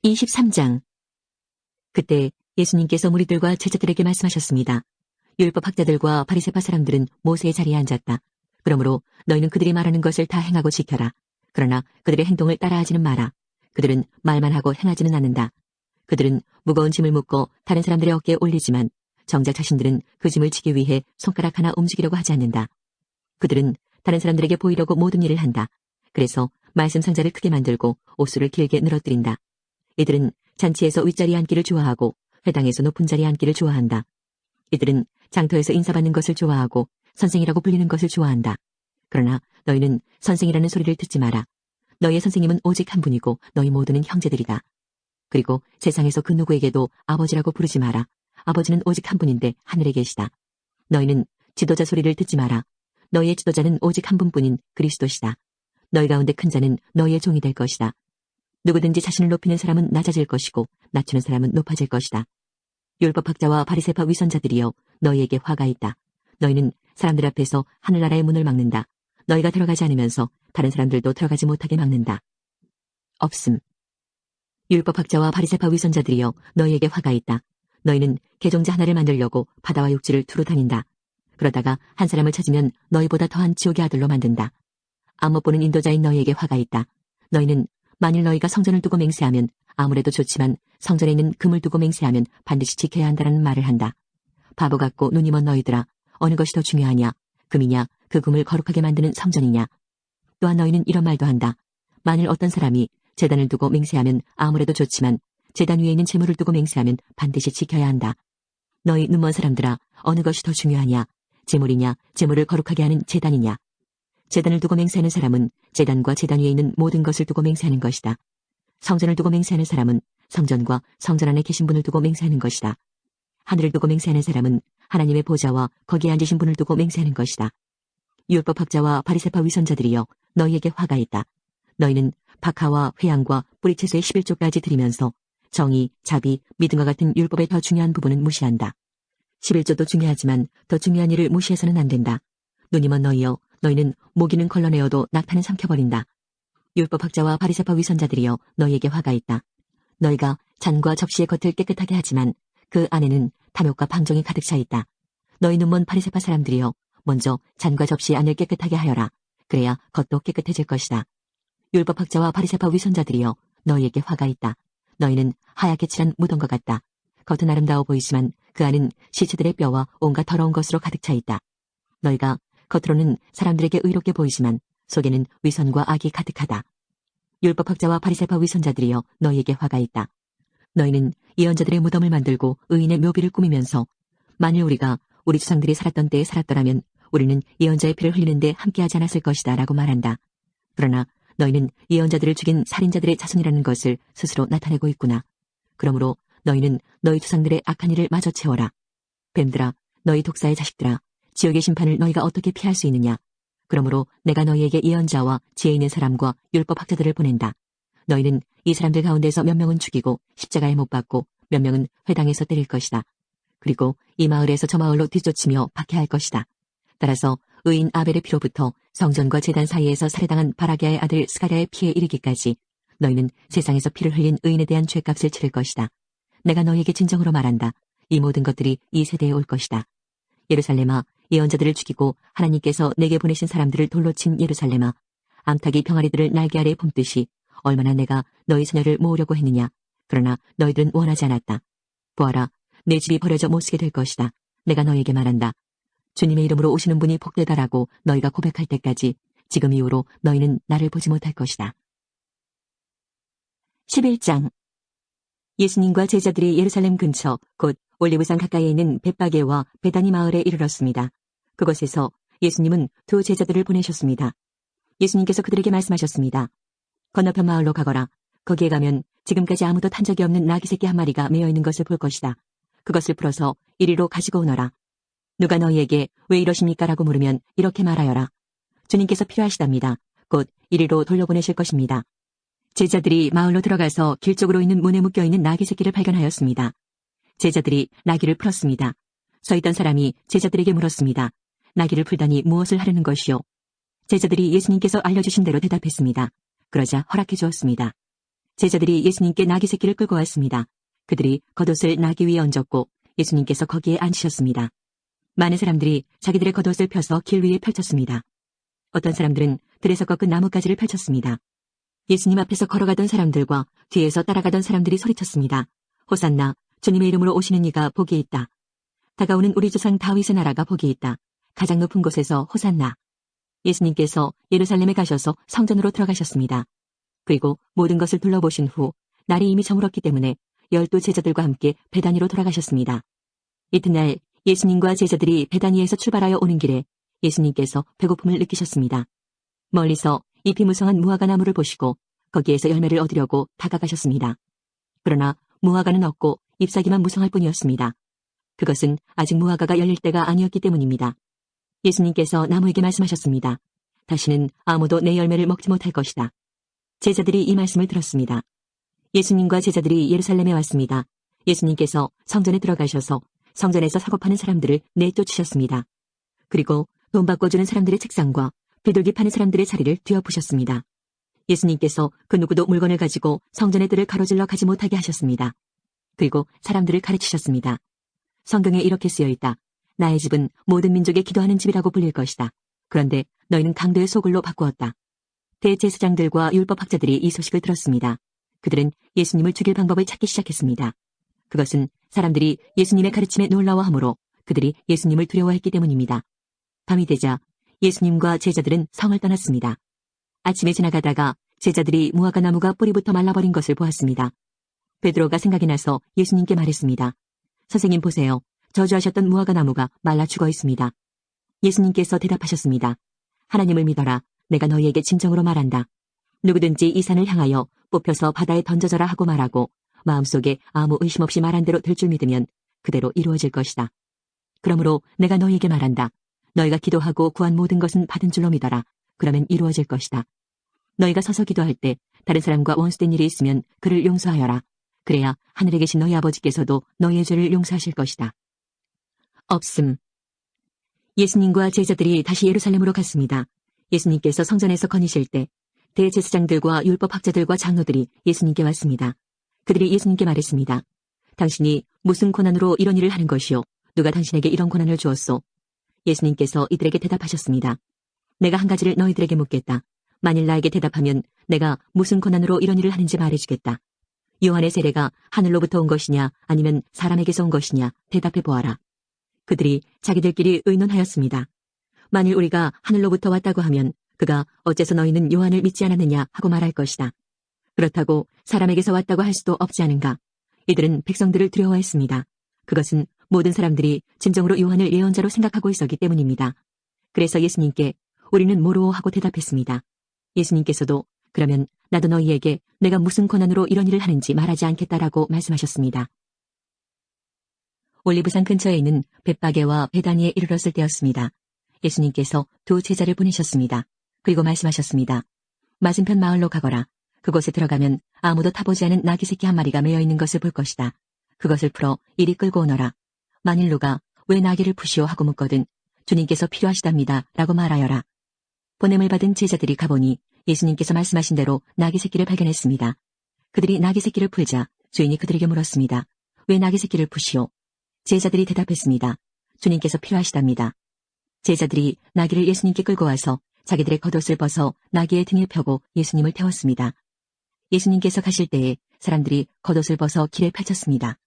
23장. 그때 예수님께서 무리들과 제자들에게 말씀하셨습니다. 율법학자들과 바리새파 사람들은 모세의 자리에 앉았다. 그러므로 너희는 그들이 말하는 것을 다 행하고 지켜라. 그러나 그들의 행동을 따라하지는 마라. 그들은 말만 하고 행하지는 않는다. 그들은 무거운 짐을 묶고 다른 사람들의 어깨에 올리지만 정작 자신들은 그 짐을 지기 위해 손가락 하나 움직이려고 하지 않는다. 그들은 다른 사람들에게 보이려고 모든 일을 한다. 그래서 말씀 상자를 크게 만들고 옷수를 길게 늘어뜨린다. 이들은 잔치에서 윗자리에 앉기를 좋아하고 회당에서 높은 자리에 앉기를 좋아한다. 이들은 장터에서 인사받는 것을 좋아하고 선생이라고 불리는 것을 좋아한다. 그러나 너희는 선생이라는 소리를 듣지 마라. 너희의 선생님은 오직 한 분이고 너희 모두는 형제들이다. 그리고 세상에서 그 누구에게도 아버지라고 부르지 마라. 아버지는 오직 한 분인데 하늘에 계시다. 너희는 지도자 소리를 듣지 마라. 너희의 지도자는 오직 한 분뿐인 그리스도시다. 너희 가운데 큰 자는 너희의 종이 될 것이다. 누구든지 자신을 높이는 사람은 낮아질 것이고 낮추는 사람은 높아질 것이다. 율법학자와 바리새파 위선자들이여, 너희에게 화가 있다. 너희는 사람들 앞에서 하늘나라의 문을 막는다. 너희가 들어가지 않으면서 다른 사람들도 들어가지 못하게 막는다. 없음. 율법학자와 바리새파 위선자들이여, 너희에게 화가 있다. 너희는 개종자 하나를 만들려고 바다와 육지를 두루 다닌다. 그러다가 한 사람을 찾으면 너희보다 더한 지옥의 아들로 만든다. 안 못 보는 인도자인 너희에게 화가 있다. 너희는 만일 너희가 성전을 두고 맹세하면 아무래도 좋지만 성전에 있는 금을 두고 맹세하면 반드시 지켜야 한다는 말을 한다. 바보 같고 눈이 먼 너희들아, 어느 것이 더 중요하냐? 금이냐? 그 금을 거룩하게 만드는 성전이냐? 또한 너희는 이런 말도 한다. 만일 어떤 사람이 제단을 두고 맹세하면 아무래도 좋지만 제단 위에 있는 제물을 두고 맹세하면 반드시 지켜야 한다. 너희 눈먼 사람들아, 어느 것이 더 중요하냐? 제물이냐? 제물을 거룩하게 하는 제단이냐? 제단을 두고 맹세하는 사람은 제단과 제단 위에 있는 모든 것을 두고 맹세하는 것이다. 성전을 두고 맹세하는 사람은 성전과 성전 안에 계신 분을 두고 맹세하는 것이다. 하늘을 두고 맹세하는 사람은 하나님의 보좌와 거기에 앉으신 분을 두고 맹세하는 것이다. 율법학자와 바리새파 위선자들이여, 너희에게 화가 있다. 너희는 박하와 회양과 뿌리채소의 11조까지 드리면서 정의, 자비, 믿음과 같은 율법의 더 중요한 부분은 무시한다. 11조도 중요하지만 더 중요한 일을 무시해서는 안 된다. 눈이 먼 너희여, 너희는 모기는 걸러내어도 낙타는 삼켜버린다. 율법학자와 바리새파 위선자들이여, 너희에게 화가 있다. 너희가 잔과 접시의 겉을 깨끗하게 하지만 그 안에는 탐욕과 방종이 가득 차 있다. 너희 눈먼 바리새파 사람들이여, 먼저 잔과 접시의 안을 깨끗하게 하여라. 그래야 겉도 깨끗해질 것이다. 율법학자와 바리새파 위선자들이여, 너희에게 화가 있다. 너희는 하얗게 칠한 무덤과 같다. 겉은 아름다워 보이지만 그 안은 시체들의 뼈와 온갖 더러운 것으로 가득 차 있다. 너희가 겉으로는 사람들에게 의롭게 보이지만 속에는 위선과 악이 가득하다. 율법학자와 바리새파 위선자들이여, 너희에게 화가 있다. 너희는 예언자들의 무덤을 만들고 의인의 묘비를 꾸미면서 만일 우리가 우리 조상들이 살았던 때에 살았더라면 우리는 예언자의 피를 흘리는데 함께하지 않았을 것이다 라고 말한다. 그러나 너희는 예언자들을 죽인 살인자들의 자손이라는 것을 스스로 나타내고 있구나. 그러므로 너희는 너희 조상들의 악한 일을 마저 채워라. 뱀들아, 너희 독사의 자식들아, 지옥의 심판을 너희가 어떻게 피할 수 있느냐? 그러므로 내가 너희에게 예언자와 지혜 있는 사람과 율법학자들을 보낸다. 너희는 이 사람들 가운데서 몇 명은 죽이고 십자가에 못 박고 몇 명은 회당에서 때릴 것이다. 그리고 이 마을에서 저 마을로 뒤쫓으며 박해할 것이다. 따라서 의인 아벨의 피로부터 성전과 제단 사이에서 살해당한 바라기아의 아들 스가랴의 피에 이르기까지 너희는 세상에서 피를 흘린 의인에 대한 죄값을 치를 것이다. 내가 너희에게 진정으로 말한다. 이 모든 것들이 이 세대에 올 것이다. 예루살렘아, 예언자들을 죽이고 하나님께서 내게 보내신 사람들을 돌로 친 예루살렘아, 암탉이 병아리들을 날개 아래에 품듯이 얼마나 내가 너희 자녀를 모으려고 했느냐. 그러나 너희들은 원하지 않았다. 보아라, 내 집이 버려져 못쓰게 될 것이다. 내가 너희에게 말한다. 주님의 이름으로 오시는 분이 복되다라고 너희가 고백할 때까지 지금 이후로 너희는 나를 보지 못할 것이다. 11장. 예수님과 제자들이 예루살렘 근처 곧 올리브산 가까이에 있는 벳바게와 베다니 마을에 이르렀습니다. 그곳에서 예수님은 두 제자들을 보내셨습니다. 예수님께서 그들에게 말씀하셨습니다. 건너편 마을로 가거라. 거기에 가면 지금까지 아무도 탄 적이 없는 나귀 새끼 한 마리가 메어 있는 것을 볼 것이다. 그것을 풀어서 이리로 가지고 오너라. 누가 너희에게 왜 이러십니까? 라고 물으면 이렇게 말하여라. 주님께서 필요하시답니다. 곧 이리로 돌려보내실 것입니다. 제자들이 마을로 들어가서 길 쪽으로 있는 문에 묶여있는 나귀 새끼를 발견하였습니다. 제자들이 나귀를 풀었습니다. 서 있던 사람이 제자들에게 물었습니다. 나귀를 풀다니 무엇을 하려는 것이요? 제자들이 예수님께서 알려주신 대로 대답했습니다. 그러자 허락해 주었습니다. 제자들이 예수님께 나귀 새끼를 끌고 왔습니다. 그들이 겉옷을 나귀 위에 얹었고 예수님께서 거기에 앉으셨습니다. 많은 사람들이 자기들의 겉옷을 펴서 길 위에 펼쳤습니다. 어떤 사람들은 들에서 꺾은 나뭇가지를 펼쳤습니다. 예수님 앞에서 걸어가던 사람들과 뒤에서 따라가던 사람들이 소리쳤습니다. 호산나, 주님의 이름으로 오시는 이가 복이 있다. 다가오는 우리 조상 다윗의 나라가 복이 있다. 가장 높은 곳에서 호산나. 예수님께서 예루살렘에 가셔서 성전으로 들어가셨습니다. 그리고 모든 것을 둘러보신 후 날이 이미 저물었기 때문에 12 제자들과 함께 베다니로 돌아가셨습니다. 이튿날 예수님과 제자들이 베다니에서 출발하여 오는 길에 예수님께서 배고픔을 느끼셨습니다. 멀리서 잎이 무성한 무화과 나무를 보시고 거기에서 열매를 얻으려고 다가가셨습니다. 그러나 무화과는 없고 잎사귀만 무성할 뿐이었습니다. 그것은 아직 무화과가 열릴 때가 아니었기 때문입니다. 예수님께서 나무에게 말씀하셨습니다. 다시는 아무도 내 열매를 먹지 못할 것이다. 제자들이 이 말씀을 들었습니다. 예수님과 제자들이 예루살렘에 왔습니다. 예수님께서 성전에 들어가셔서 성전에서 사고 파는 사람들을 내쫓으셨습니다. 그리고 돈 바꿔주는 사람들의 책상과 비둘기 파는 사람들의 자리를 뒤엎으셨습니다. 예수님께서 그 누구도 물건을 가지고 성전의 뜰을 가로질러 가지 못하게 하셨습니다. 그리고 사람들을 가르치셨습니다. 성경에 이렇게 쓰여 있다. 나의 집은 모든 민족의 기도하는 집이라고 불릴 것이다. 그런데 너희는 강도의 소굴로 바꾸었다. 대제사장들과 율법학자들이 이 소식을 들었습니다. 그들은 예수님을 죽일 방법을 찾기 시작했습니다. 그것은 사람들이 예수님의 가르침에 놀라워하므로 그들이 예수님을 두려워했기 때문입니다. 밤이 되자 예수님과 제자들은 성을 떠났습니다. 아침에 지나가다가 제자들이 무화과 나무가 뿌리부터 말라버린 것을 보았습니다. 베드로가 생각이 나서 예수님께 말했습니다. 선생님 보세요. 저주하셨던 무화과 나무가 말라 죽어 있습니다. 예수님께서 대답하셨습니다. 하나님을 믿어라. 내가 너희에게 진정으로 말한다. 누구든지 이 산을 향하여 뽑혀서 바다에 던져져라 하고 말하고 마음속에 아무 의심 없이 말한 대로 될 줄 믿으면 그대로 이루어질 것이다. 그러므로 내가 너희에게 말한다. 너희가 기도하고 구한 모든 것은 받은 줄로 믿어라. 그러면 이루어질 것이다. 너희가 서서 기도할 때 다른 사람과 원수된 일이 있으면 그를 용서하여라. 그래야 하늘에 계신 너희 아버지께서도 너희의 죄를 용서하실 것이다. 없음. 예수님과 제자들이 다시 예루살렘으로 갔습니다. 예수님께서 성전에서 거니실 때 대제사장들과 율법학자들과 장로들이 예수님께 왔습니다. 그들이 예수님께 말했습니다. 당신이 무슨 고난으로 이런 일을 하는 것이요? 누가 당신에게 이런 고난을 주었소? 예수님께서 이들에게 대답하셨습니다. 내가 한 가지를 너희들에게 묻겠다. 만일 나에게 대답하면 내가 무슨 고난으로 이런 일을 하는지 말해주겠다. 요한의 세례가 하늘로부터 온 것이냐 아니면 사람에게서 온 것이냐 대답해 보아라. 그들이 자기들끼리 의논하였습니다. 만일 우리가 하늘로부터 왔다고 하면 그가 어째서 너희는 요한을 믿지 않았느냐 하고 말할 것이다. 그렇다고 사람에게서 왔다고 할 수도 없지 않은가. 이들은 백성들을 두려워했습니다. 그것은 모든 사람들이 진정으로 요한을 예언자로 생각하고 있었기 때문입니다. 그래서 예수님께 우리는 모르오 하고 대답했습니다. 예수님께서도 그러면 나도 너희에게 내가 무슨 고난으로 이런 일을 하는지 말하지 않겠다라고 말씀하셨습니다. 올리브산 근처에 있는 벳바게와 베다니에 이르렀을 때였습니다. 예수님께서 2 제자를 보내셨습니다. 그리고 말씀하셨습니다. 맞은편 마을로 가거라. 그곳에 들어가면 아무도 타보지 않은 나귀 새끼 한 마리가 매여 있는 것을 볼 것이다. 그것을 풀어 이리 끌고 오너라. 만일 누가 왜 나귀를 푸시오 하고 묻거든 주님께서 필요하시답니다 라고 말하여라. 보냄을 받은 제자들이 가보니 예수님께서 말씀하신 대로 나귀 새끼를 발견했습니다. 그들이 나귀 새끼를 풀자 주인이 그들에게 물었습니다. 왜 나귀 새끼를 푸시오? 제자들이 대답했습니다. 주님께서 필요하시답니다. 제자들이 나귀를 예수님께 끌고 와서 자기들의 겉옷을 벗어 나귀의 등에 펴고 예수님을 태웠습니다. 예수님께서 가실 때에 사람들이 겉옷을 벗어 길에 펼쳤습니다.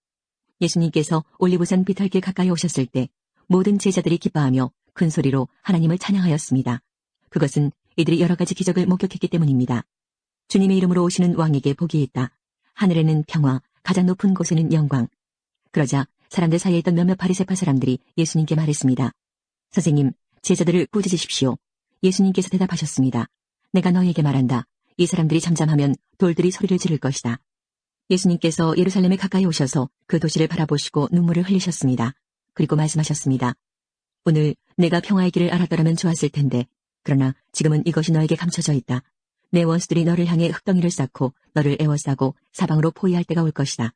예수님께서 올리브산 비탈길 가까이 오셨을 때 모든 제자들이 기뻐하며 큰 소리로 하나님을 찬양하였습니다. 그것은 이들이 여러 가지 기적을 목격했기 때문입니다. 주님의 이름으로 오시는 왕에게 복이 있다. 하늘에는 평화, 가장 높은 곳에는 영광. 그러자 사람들 사이에 있던 몇몇 바리새파 사람들이 예수님께 말했습니다. 선생님, 제자들을 꾸짖으십시오. 예수님께서 대답하셨습니다. 내가 너희에게 말한다. 이 사람들이 잠잠하면 돌들이 소리를 지를 것이다. 예수님께서 예루살렘에 가까이 오셔서 그 도시를 바라보시고 눈물을 흘리셨습니다. 그리고 말씀하셨습니다. 오늘 내가 평화의 길을 알았더라면 좋았을 텐데 그러나 지금은 이것이 너에게 감춰져 있다. 내 원수들이 너를 향해 흙덩이를 쌓고 너를 애워싸고 사방으로 포위할 때가 올 것이다.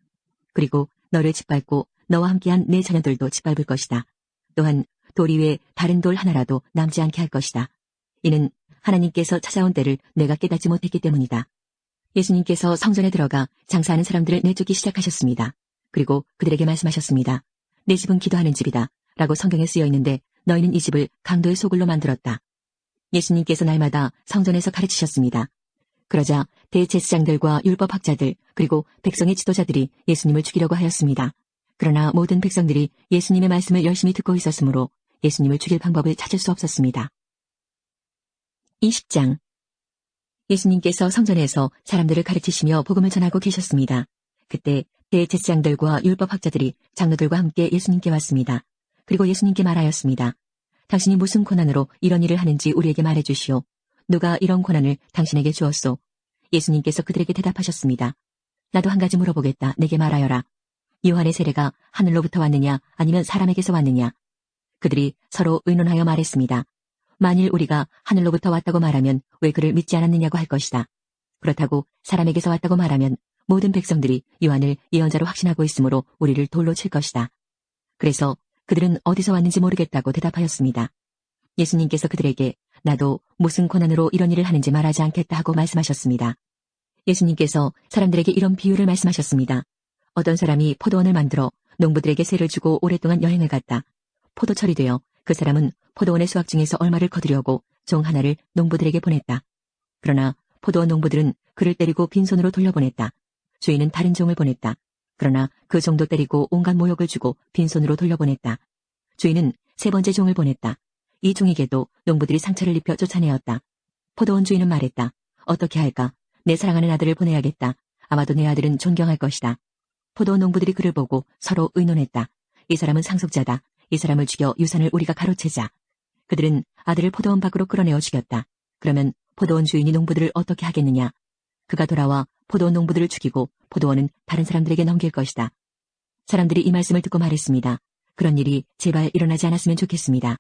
그리고 너를 짓밟고 너와 함께한 내 자녀들도 짓밟을 것이다. 또한 돌 위에 다른 돌 하나라도 남지 않게 할 것이다. 이는 하나님께서 찾아온 때를 내가 깨닫지 못했기 때문이다. 예수님께서 성전에 들어가 장사하는 사람들을 내쫓기 시작하셨습니다. 그리고 그들에게 말씀하셨습니다. 내 집은 기도하는 집이다 라고 성경에 쓰여 있는데 너희는 이 집을 강도의 소굴로 만들었다. 예수님께서 날마다 성전에서 가르치셨습니다. 그러자 대제사장들과 율법학자들 그리고 백성의 지도자들이 예수님을 죽이려고 하였습니다. 그러나 모든 백성들이 예수님의 말씀을 열심히 듣고 있었으므로 예수님을 죽일 방법을 찾을 수 없었습니다. 20장 예수님께서 성전에서 사람들을 가르치시며 복음을 전하고 계셨습니다. 그때 대제사장들과 율법학자들이 장로들과 함께 예수님께 왔습니다. 그리고 예수님께 말하였습니다. 당신이 무슨 고난으로 이런 일을 하는지 우리에게 말해주시오. 누가 이런 고난을 당신에게 주었소? 예수님께서 그들에게 대답하셨습니다. 나도 한 가지 물어보겠다. 내게 말하여라. 요한의 세례가 하늘로부터 왔느냐 아니면 사람에게서 왔느냐? 그들이 서로 의논하여 말했습니다. 만일 우리가 하늘로부터 왔다고 말하면 왜 그를 믿지 않았느냐고 할 것이다. 그렇다고 사람에게서 왔다고 말하면 모든 백성들이 요한을 예언자로 확신하고 있으므로 우리를 돌로 칠 것이다. 그래서 그들은 어디서 왔는지 모르겠다고 대답하였습니다. 예수님께서 그들에게 나도 무슨 고난으로 이런 일을 하는지 말하지 않겠다 하고 말씀하셨습니다. 예수님께서 사람들에게 이런 비유를 말씀하셨습니다. 어떤 사람이 포도원을 만들어 농부들에게 세를 주고 오랫동안 여행을 갔다. 포도철이 되어 그 사람은 포도원의 수확 중에서 얼마를 거두려고 종 하나를 농부들에게 보냈다. 그러나 포도원 농부들은 그를 때리고 빈손으로 돌려보냈다. 주인은 다른 종을 보냈다. 그러나 그 종도 때리고 온갖 모욕을 주고 빈손으로 돌려보냈다. 주인은 세 번째 종을 보냈다. 이 종에게도 농부들이 상처를 입혀 쫓아내었다. 포도원 주인은 말했다. 어떻게 할까? 내 사랑하는 아들을 보내야겠다. 아마도 내 아들은 존경할 것이다. 포도원 농부들이 그를 보고 서로 의논했다. 이 사람은 상속자다. 이 사람을 죽여 유산을 우리가 가로채자. 그들은 아들을 포도원 밖으로 끌어내어 죽였다. 그러면 포도원 주인이 농부들을 어떻게 하겠느냐? 그가 돌아와 포도원 농부들을 죽이고 포도원은 다른 사람들에게 넘길 것이다. 사람들이 이 말씀을 듣고 말했습니다. 그런 일이 제발 일어나지 않았으면 좋겠습니다.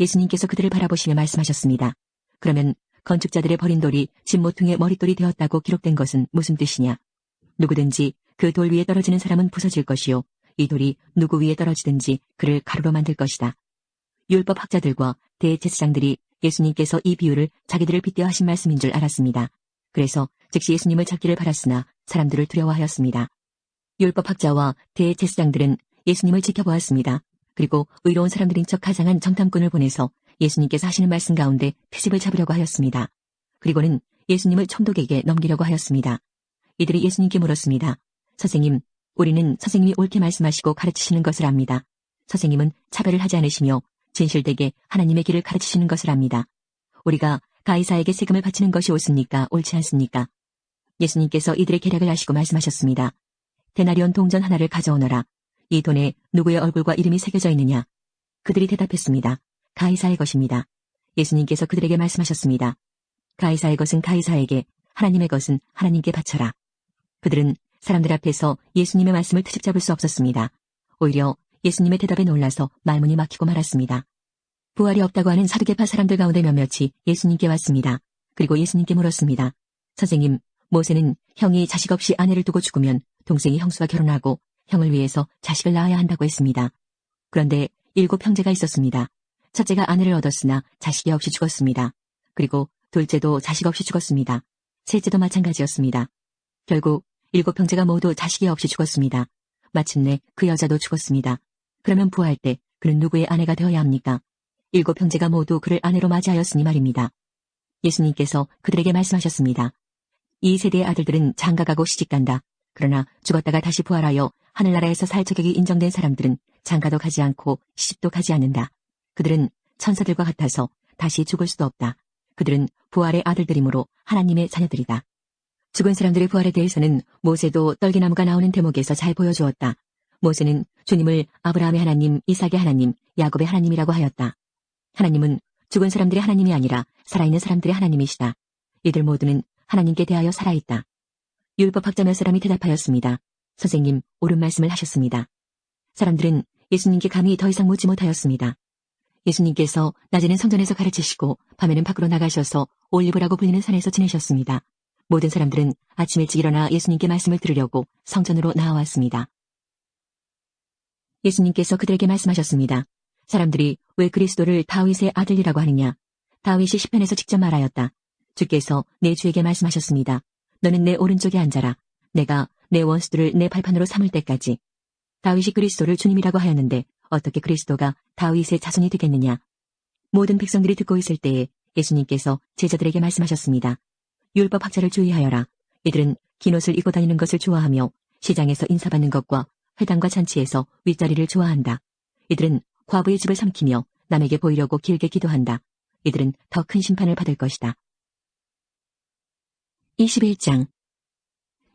예수님께서 그들을 바라보시며 말씀하셨습니다. 그러면 건축자들의 버린 돌이 집 모퉁이의 머릿돌이 되었다고 기록된 것은 무슨 뜻이냐? 누구든지 그 돌 위에 떨어지는 사람은 부서질 것이요. 이 돌이 누구 위에 떨어지든지 그를 가루로 만들 것이다. 율법학자들과 대제사장들이 예수님께서 이 비유를 자기들을 빗대어 하신 말씀인 줄 알았습니다. 그래서 즉시 예수님을 찾기를 바랐으나 사람들을 두려워하였습니다. 율법학자와 대제사장들은 예수님을 지켜보았습니다. 그리고 의로운 사람들인 척 가장한 정탐꾼을 보내서 예수님께서 하시는 말씀 가운데 트집을 잡으려고 하였습니다. 그리고는 예수님을 총독에게 넘기려고 하였습니다. 이들이 예수님께 물었습니다. 선생님, 우리는 선생님이 옳게 말씀하시고 가르치시는 것을 압니다. 선생님은 차별을 하지 않으시며 진실되게 하나님의 길을 가르치시는 것을 압니다. 우리가 가이사에게 세금을 바치는 것이 옳습니까? 옳지 않습니까? 예수님께서 이들의 계략을 아시고 말씀하셨습니다. 데나리온 동전 하나를 가져오너라. 이 돈에 누구의 얼굴과 이름이 새겨져 있느냐? 그들이 대답했습니다. 가이사의 것입니다. 예수님께서 그들에게 말씀하셨습니다. 가이사의 것은 가이사에게, 하나님의 것은 하나님께 바쳐라. 그들은 사람들 앞에서 예수님의 말씀을 트집잡을 수 없었습니다. 오히려 예수님의 대답에 놀라서 말문이 막히고 말았습니다. 부활이 없다고 하는 사두개파 사람들 가운데 몇몇이 예수님께 왔습니다. 그리고 예수님께 물었습니다. 선생님, 모세는 형이 자식 없이 아내를 두고 죽으면 동생이 형수와 결혼하고 형을 위해서 자식을 낳아야 한다고 했습니다. 그런데 7 형제가 있었습니다. 첫째가 아내를 얻었으나 자식이 없이 죽었습니다. 그리고 둘째도 자식 없이 죽었습니다. 셋째도 마찬가지였습니다. 결국 7 형제가 모두 자식이 없이 죽었습니다. 마침내 그 여자도 죽었습니다. 그러면 부활 때 그는 누구의 아내가 되어야 합니까? 7 형제가 모두 그를 아내로 맞이하였으니 말입니다. 예수님께서 그들에게 말씀하셨습니다. 이 세대의 아들들은 장가가고 시집간다. 그러나 죽었다가 다시 부활하여 하늘나라에서 살 자격이 인정된 사람들은 장가도 가지 않고 시집도 가지 않는다. 그들은 천사들과 같아서 다시 죽을 수도 없다. 그들은 부활의 아들들이므로 하나님의 자녀들이다. 죽은 사람들의 부활에 대해서는 모세도 떨기나무가 나오는 대목에서 잘 보여주었다. 모세는 주님을 아브라함의 하나님, 이삭의 하나님, 야곱의 하나님이라고 하였다. 하나님은 죽은 사람들의 하나님이 아니라 살아있는 사람들의 하나님이시다. 이들 모두는 하나님께 대하여 살아있다. 율법학자 몇 사람이 대답하였습니다. 선생님, 옳은 말씀을 하셨습니다. 사람들은 예수님께 감히 더 이상 묻지 못하였습니다. 예수님께서 낮에는 성전에서 가르치시고 밤에는 밖으로 나가셔서 올리브라고 불리는 산에서 지내셨습니다. 모든 사람들은 아침 일찍 일어나 예수님께 말씀을 들으려고 성전으로 나와왔습니다. 예수님께서 그들에게 말씀하셨습니다. 사람들이 왜 그리스도를 다윗의 아들이라고 하느냐? 다윗이 시편에서 직접 말하였다. 주께서 내 주에게 말씀하셨습니다. 너는 내 오른쪽에 앉아라. 내가 내 원수들을 내 발판으로 삼을 때까지. 다윗이 그리스도를 주님이라고 하였는데 어떻게 그리스도가 다윗의 자손이 되겠느냐. 모든 백성들이 듣고 있을 때에 예수님께서 제자들에게 말씀하셨습니다. 율법 학자를 주의하여라. 이들은 긴 옷을 입고 다니는 것을 좋아하며 시장에서 인사받는 것과 회당과 잔치에서 윗자리를 좋아한다. 이들은 과부의 집을 삼키며 남에게 보이려고 길게 기도한다. 이들은 더 큰 심판을 받을 것이다. 21장.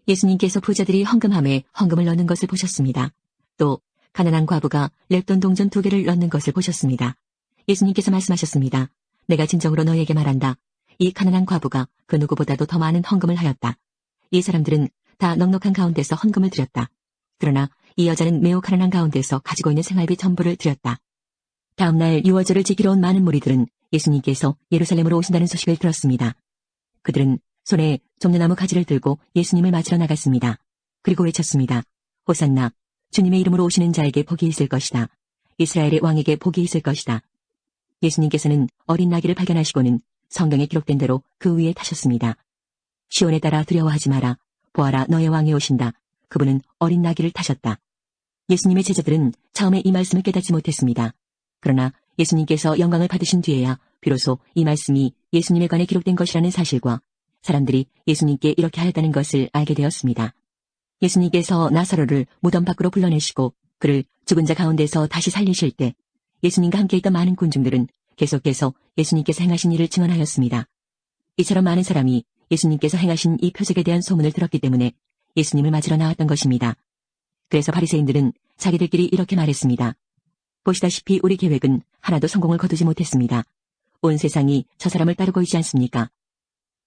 예수님께서 부자들이 헌금함에 헌금을 넣는 것을 보셨습니다. 또 가난한 과부가 랩돈 동전 2개를 넣는 것을 보셨습니다. 예수님께서 말씀하셨습니다. 내가 진정으로 너희에게 말한다. 이 가난한 과부가 그 누구보다도 더 많은 헌금을 하였다. 이 사람들은 다 넉넉한 가운데서 헌금을 드렸다. 그러나 이 여자는 매우 가난한 가운데서 가지고 있는 생활비 전부를 드렸다. 다음날 유월절을 지키러 온 많은 무리들은 예수님께서 예루살렘으로 오신다는 소식을 들었습니다. 그들은 손에 종려나무 가지를 들고 예수님을 맞으러 나갔습니다. 그리고 외쳤습니다. 호산나, 주님의 이름으로 오시는 자에게 복이 있을 것이다. 이스라엘의 왕에게 복이 있을 것이다. 예수님께서는 어린 나귀를 발견하시고는 성경에 기록된 대로 그 위에 타셨습니다. 시온에 따라 두려워하지 마라. 보아라, 너의 왕이 오신다. 그분은 어린 나귀를 타셨다. 예수님의 제자들은 처음에 이 말씀을 깨닫지 못했습니다. 그러나 예수님께서 영광을 받으신 뒤에야 비로소 이 말씀이 예수님에 관해 기록된 것이라는 사실과 사람들이 예수님께 이렇게 하였다는 것을 알게 되었습니다. 예수님께서 나사로를 무덤 밖으로 불러내시고 그를 죽은 자 가운데서 다시 살리실 때 예수님과 함께 있던 많은 군중들은 계속해서 예수님께서 행하신 일을 증언하였습니다. 이처럼 많은 사람이 예수님께서 행하신 이 표적에 대한 소문을 들었기 때문에 예수님을 맞으러 나왔던 것입니다. 그래서 바리새인들은 자기들끼리 이렇게 말했습니다. 보시다시피 우리 계획은 하나도 성공을 거두지 못했습니다. 온 세상이 저 사람을 따르고 있지 않습니까?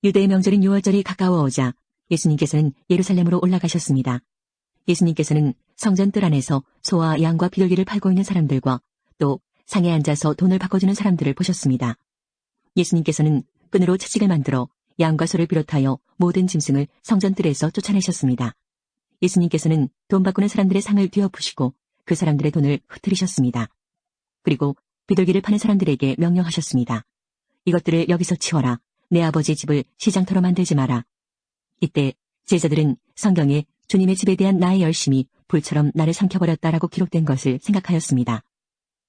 유대의 명절인 유월절이 가까워오자 예수님께서는 예루살렘으로 올라가셨습니다. 예수님께서는 성전 뜰 안에서 소와 양과 비둘기를 팔고 있는 사람들과 또 상에 앉아서 돈을 바꿔주는 사람들을 보셨습니다. 예수님께서는 끈으로 채찍을 만들어 양과 소를 비롯하여 모든 짐승을 성전 뜰에서 쫓아내셨습니다. 예수님께서는 돈 바꾸는 사람들의 상을 뒤엎으시고 그 사람들의 돈을 흩트리셨습니다. 그리고 비둘기를 파는 사람들에게 명령하셨습니다. 이것들을 여기서 치워라. 내 아버지 집을 시장터로 만들지 마라. 이때 제자들은 성경에 주님의 집에 대한 나의 열심이 불처럼 나를 삼켜버렸다라고 기록된 것을 생각하였습니다.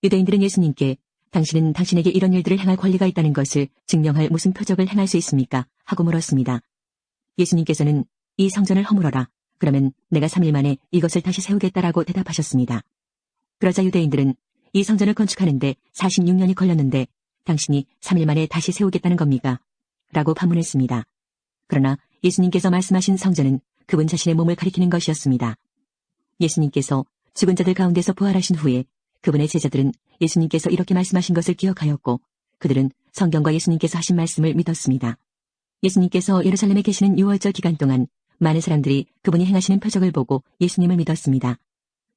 유대인들은 예수님께 당신은 당신에게 이런 일들을 행할 권리가 있다는 것을 증명할 무슨 표적을 행할 수 있습니까? 하고 물었습니다. 예수님께서는 이 성전을 허물어라. 그러면 내가 3일 만에 이것을 다시 세우겠다라고 대답하셨습니다. 그러자 유대인들은 이 성전을 건축하는데 46년이 걸렸는데 당신이 3일 만에 다시 세우겠다는 겁니까? 라고 반문했습니다. 그러나 예수님께서 말씀하신 성전은 그분 자신의 몸을 가리키는 것이었습니다. 예수님께서 죽은 자들 가운데서 부활하신 후에 그분의 제자들은 예수님께서 이렇게 말씀하신 것을 기억하였고 그들은 성경과 예수님께서 하신 말씀을 믿었습니다. 예수님께서 예루살렘에 계시는 유월절 기간 동안 많은 사람들이 그분이 행하시는 표적을 보고 예수님을 믿었습니다.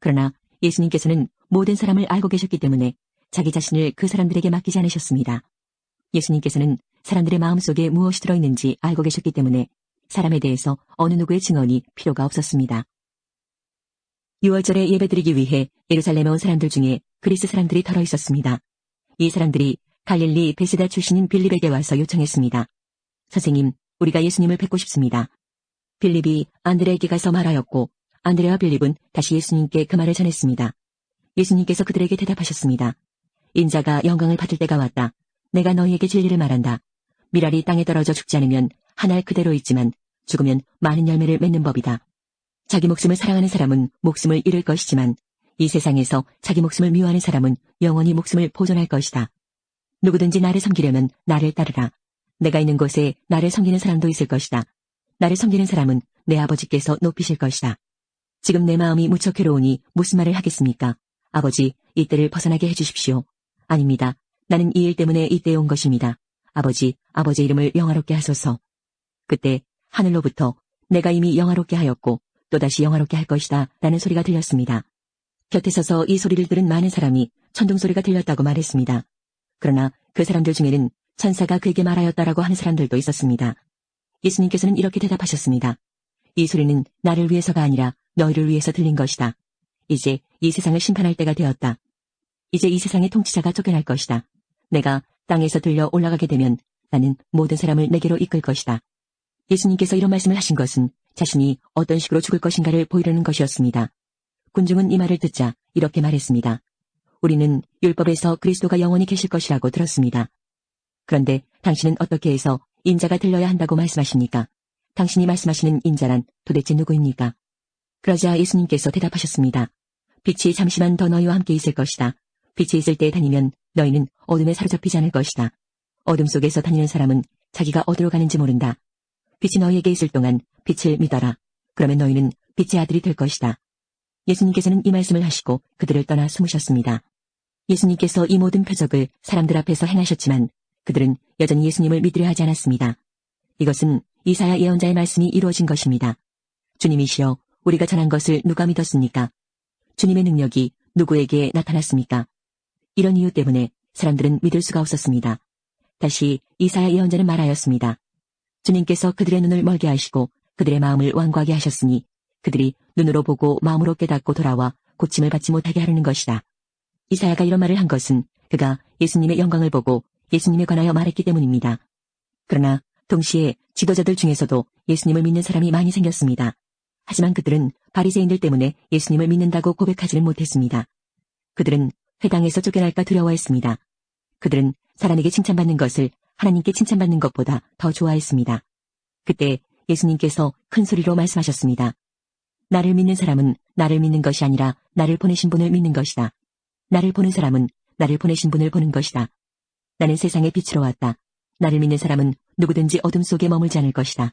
그러나 예수님께서는 모든 사람을 알고 계셨기 때문에 자기 자신을 그 사람들에게 맡기지 않으셨습니다. 예수님께서는 사람들의 마음속에 무엇이 들어있는지 알고 계셨기 때문에 사람에 대해서 어느 누구의 증언이 필요가 없었습니다. 유월절에 예배드리기 위해 예루살렘에 온 사람들 중에 그리스 사람들이 덜어 있었습니다. 이 사람들이 갈릴리 베세다 출신인 빌립에게 와서 요청했습니다. 선생님, 우리가 예수님을 뵙고 싶습니다. 빌립이 안드레에게 가서 말하였고 안드레와 빌립은 다시 예수님께 그 말을 전했습니다. 예수님께서 그들에게 대답하셨습니다. 인자가 영광을 받을 때가 왔다. 내가 너희에게 진리를 말한다. 밀알이 땅에 떨어져 죽지 않으면 한 알 그대로 있지만 죽으면 많은 열매를 맺는 법이다. 자기 목숨을 사랑하는 사람은 목숨을 잃을 것이지만 이 세상에서 자기 목숨을 미워하는 사람은 영원히 목숨을 보존할 것이다. 누구든지 나를 섬기려면 나를 따르라. 내가 있는 곳에 나를 섬기는 사람도 있을 것이다. 나를 섬기는 사람은 내 아버지께서 높이실 것이다. 지금 내 마음이 무척 괴로우니 무슨 말을 하겠습니까? 아버지, 이 때를 벗어나게 해주십시오. 아닙니다. 나는 이 일 때문에 이때에 온 것입니다. 아버지, 아버지의 이름을 영화롭게 하소서. 그때 하늘로부터 내가 이미 영화롭게 하였고 또다시 영화롭게 할 것이다 라는 소리가 들렸습니다. 곁에 서서 이 소리를 들은 많은 사람이 천둥소리가 들렸다고 말했습니다. 그러나 그 사람들 중에는 천사가 그에게 말하였다라고 하는 사람들도 있었습니다. 예수님께서는 이렇게 대답하셨습니다. 이 소리는 나를 위해서가 아니라 너희를 위해서 들린 것이다. 이제 이 세상을 심판할 때가 되었다. 이제 이 세상의 통치자가 쫓겨날 것이다. 내가 땅에서 들려 올라가게 되면 나는 모든 사람을 내게로 이끌 것이다. 예수님께서 이런 말씀을 하신 것은 자신이 어떤 식으로 죽을 것인가를 보이려는 것이었습니다. 군중은 이 말을 듣자 이렇게 말했습니다. 우리는 율법에서 그리스도가 영원히 계실 것이라고 들었습니다. 그런데 당신은 어떻게 해서 인자가 들러야 한다고 말씀하십니까? 당신이 말씀하시는 인자란 도대체 누구입니까? 그러자 예수님께서 대답하셨습니다. 빛이 잠시만 더 너희와 함께 있을 것이다. 빛이 있을 때 다니면 너희는 어둠에 사로잡히지 않을 것이다. 어둠 속에서 다니는 사람은 자기가 어디로 가는지 모른다. 빛이 너희에게 있을 동안 빛을 믿어라. 그러면 너희는 빛의 아들이 될 것이다. 예수님께서는 이 말씀을 하시고 그들을 떠나 숨으셨습니다. 예수님께서 이 모든 표적을 사람들 앞에서 행하셨지만 그들은 여전히 예수님을 믿으려 하지 않았습니다. 이것은 이사야 예언자의 말씀이 이루어진 것입니다. 주님이시여, 우리가 전한 것을 누가 믿었습니까? 주님의 능력이 누구에게 나타났습니까? 이런 이유 때문에 사람들은 믿을 수가 없었습니다. 다시 이사야 예언자는 말하였습니다. 주님께서 그들의 눈을 멀게 하시고 그들의 마음을 완고하게 하셨으니 그들이 눈으로 보고 마음으로 깨닫고 돌아와 고침을 받지 못하게 하려는 것이다. 이사야가 이런 말을 한 것은 그가 예수님의 영광을 보고 예수님에 관하여 말했기 때문입니다. 그러나 동시에 지도자들 중에서도 예수님을 믿는 사람이 많이 생겼습니다. 하지만 그들은 바리새인들 때문에 예수님을 믿는다고 고백하지는 못했습니다. 그들은 회당에서 쫓겨날까 두려워했습니다. 그들은 사람에게 칭찬받는 것을 하나님께 칭찬받는 것보다 더 좋아했습니다. 그때 예수님께서 큰 소리로 말씀하셨습니다. 나를 믿는 사람은 나를 믿는 것이 아니라 나를 보내신 분을 믿는 것이다. 나를 보는 사람은 나를 보내신 분을 보는 것이다. 나는 세상의 빛으로 왔다. 나를 믿는 사람은 누구든지 어둠 속에 머물지 않을 것이다.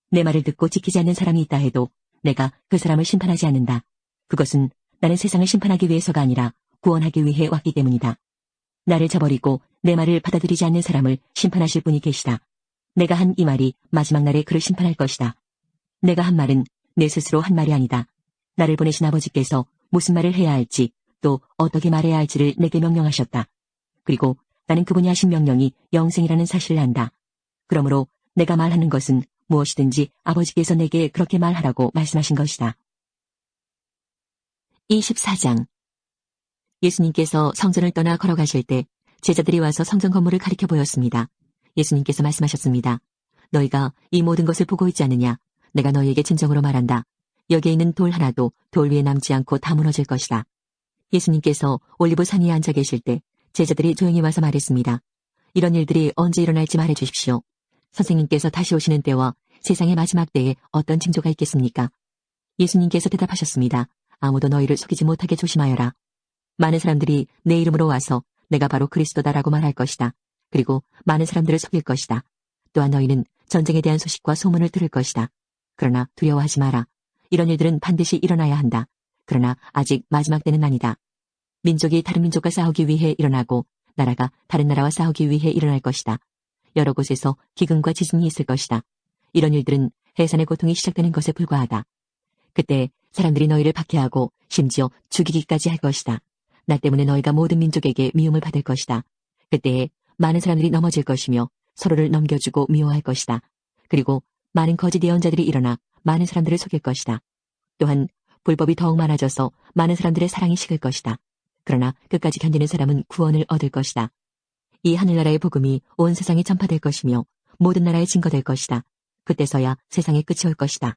내 말을 듣고 지키지 않는 사람이 있다 해도 내가 그 사람을 심판하지 않는다. 그것은 나는 세상을 심판하기 위해서가 아니라 구원하기 위해 왔기 때문이다. 나를 저버리고 내 말을 받아들이지 않는 사람을 심판하실 분이 계시다. 내가 한 이 말이 마지막 날에 그를 심판할 것이다. 내가 한 말은 내 스스로 한 말이 아니다. 나를 보내신 아버지께서 무슨 말을 해야 할지 또 어떻게 말해야 할지를 내게 명령하셨다. 그리고 나는 그분이 하신 명령이 영생이라는 사실을 안다. 그러므로 내가 말하는 것은 무엇이든지 아버지께서 내게 그렇게 말하라고 말씀하신 것이다. 24장. 예수님께서 성전을 떠나 걸어가실 때 제자들이 와서 성전 건물을 가리켜 보였습니다. 예수님께서 말씀하셨습니다. 너희가 이 모든 것을 보고 있지 않느냐? 내가 너희에게 진정으로 말한다. 여기에 있는 돌 하나도 돌 위에 남지 않고 다 무너질 것이다. 예수님께서 올리브 산 위에 앉아 계실 때 제자들이 조용히 와서 말했습니다. 이런 일들이 언제 일어날지 말해 주십시오. 선생님께서 다시 오시는 때와 세상의 마지막 때에 어떤 징조가 있겠습니까? 예수님께서 대답하셨습니다. 아무도 너희를 속이지 못하게 조심하여라. 많은 사람들이 내 이름으로 와서 내가 바로 그리스도다라고 말할 것이다. 그리고 많은 사람들을 속일 것이다. 또한 너희는 전쟁에 대한 소식과 소문을 들을 것이다. 그러나 두려워하지 마라. 이런 일들은 반드시 일어나야 한다. 그러나 아직 마지막 때는 아니다. 민족이 다른 민족과 싸우기 위해 일어나고 나라가 다른 나라와 싸우기 위해 일어날 것이다. 여러 곳에서 기근과 지진이 있을 것이다. 이런 일들은 해산의 고통이 시작되는 것에 불과하다. 그때 사람들이 너희를 박해하고 심지어 죽이기까지 할 것이다. 나 때문에 너희가 모든 민족에게 미움을 받을 것이다. 그때에 많은 사람들이 넘어질 것이며 서로를 넘겨주고 미워할 것이다. 그리고 많은 거짓 예언자들이 일어나 많은 사람들을 속일 것이다. 또한 불법이 더욱 많아져서 많은 사람들의 사랑이 식을 것이다. 그러나 끝까지 견디는 사람은 구원을 얻을 것이다. 이 하늘나라의 복음이 온 세상에 전파될 것이며 모든 나라에 증거될 것이다. 그때서야 세상의 끝이 올 것이다.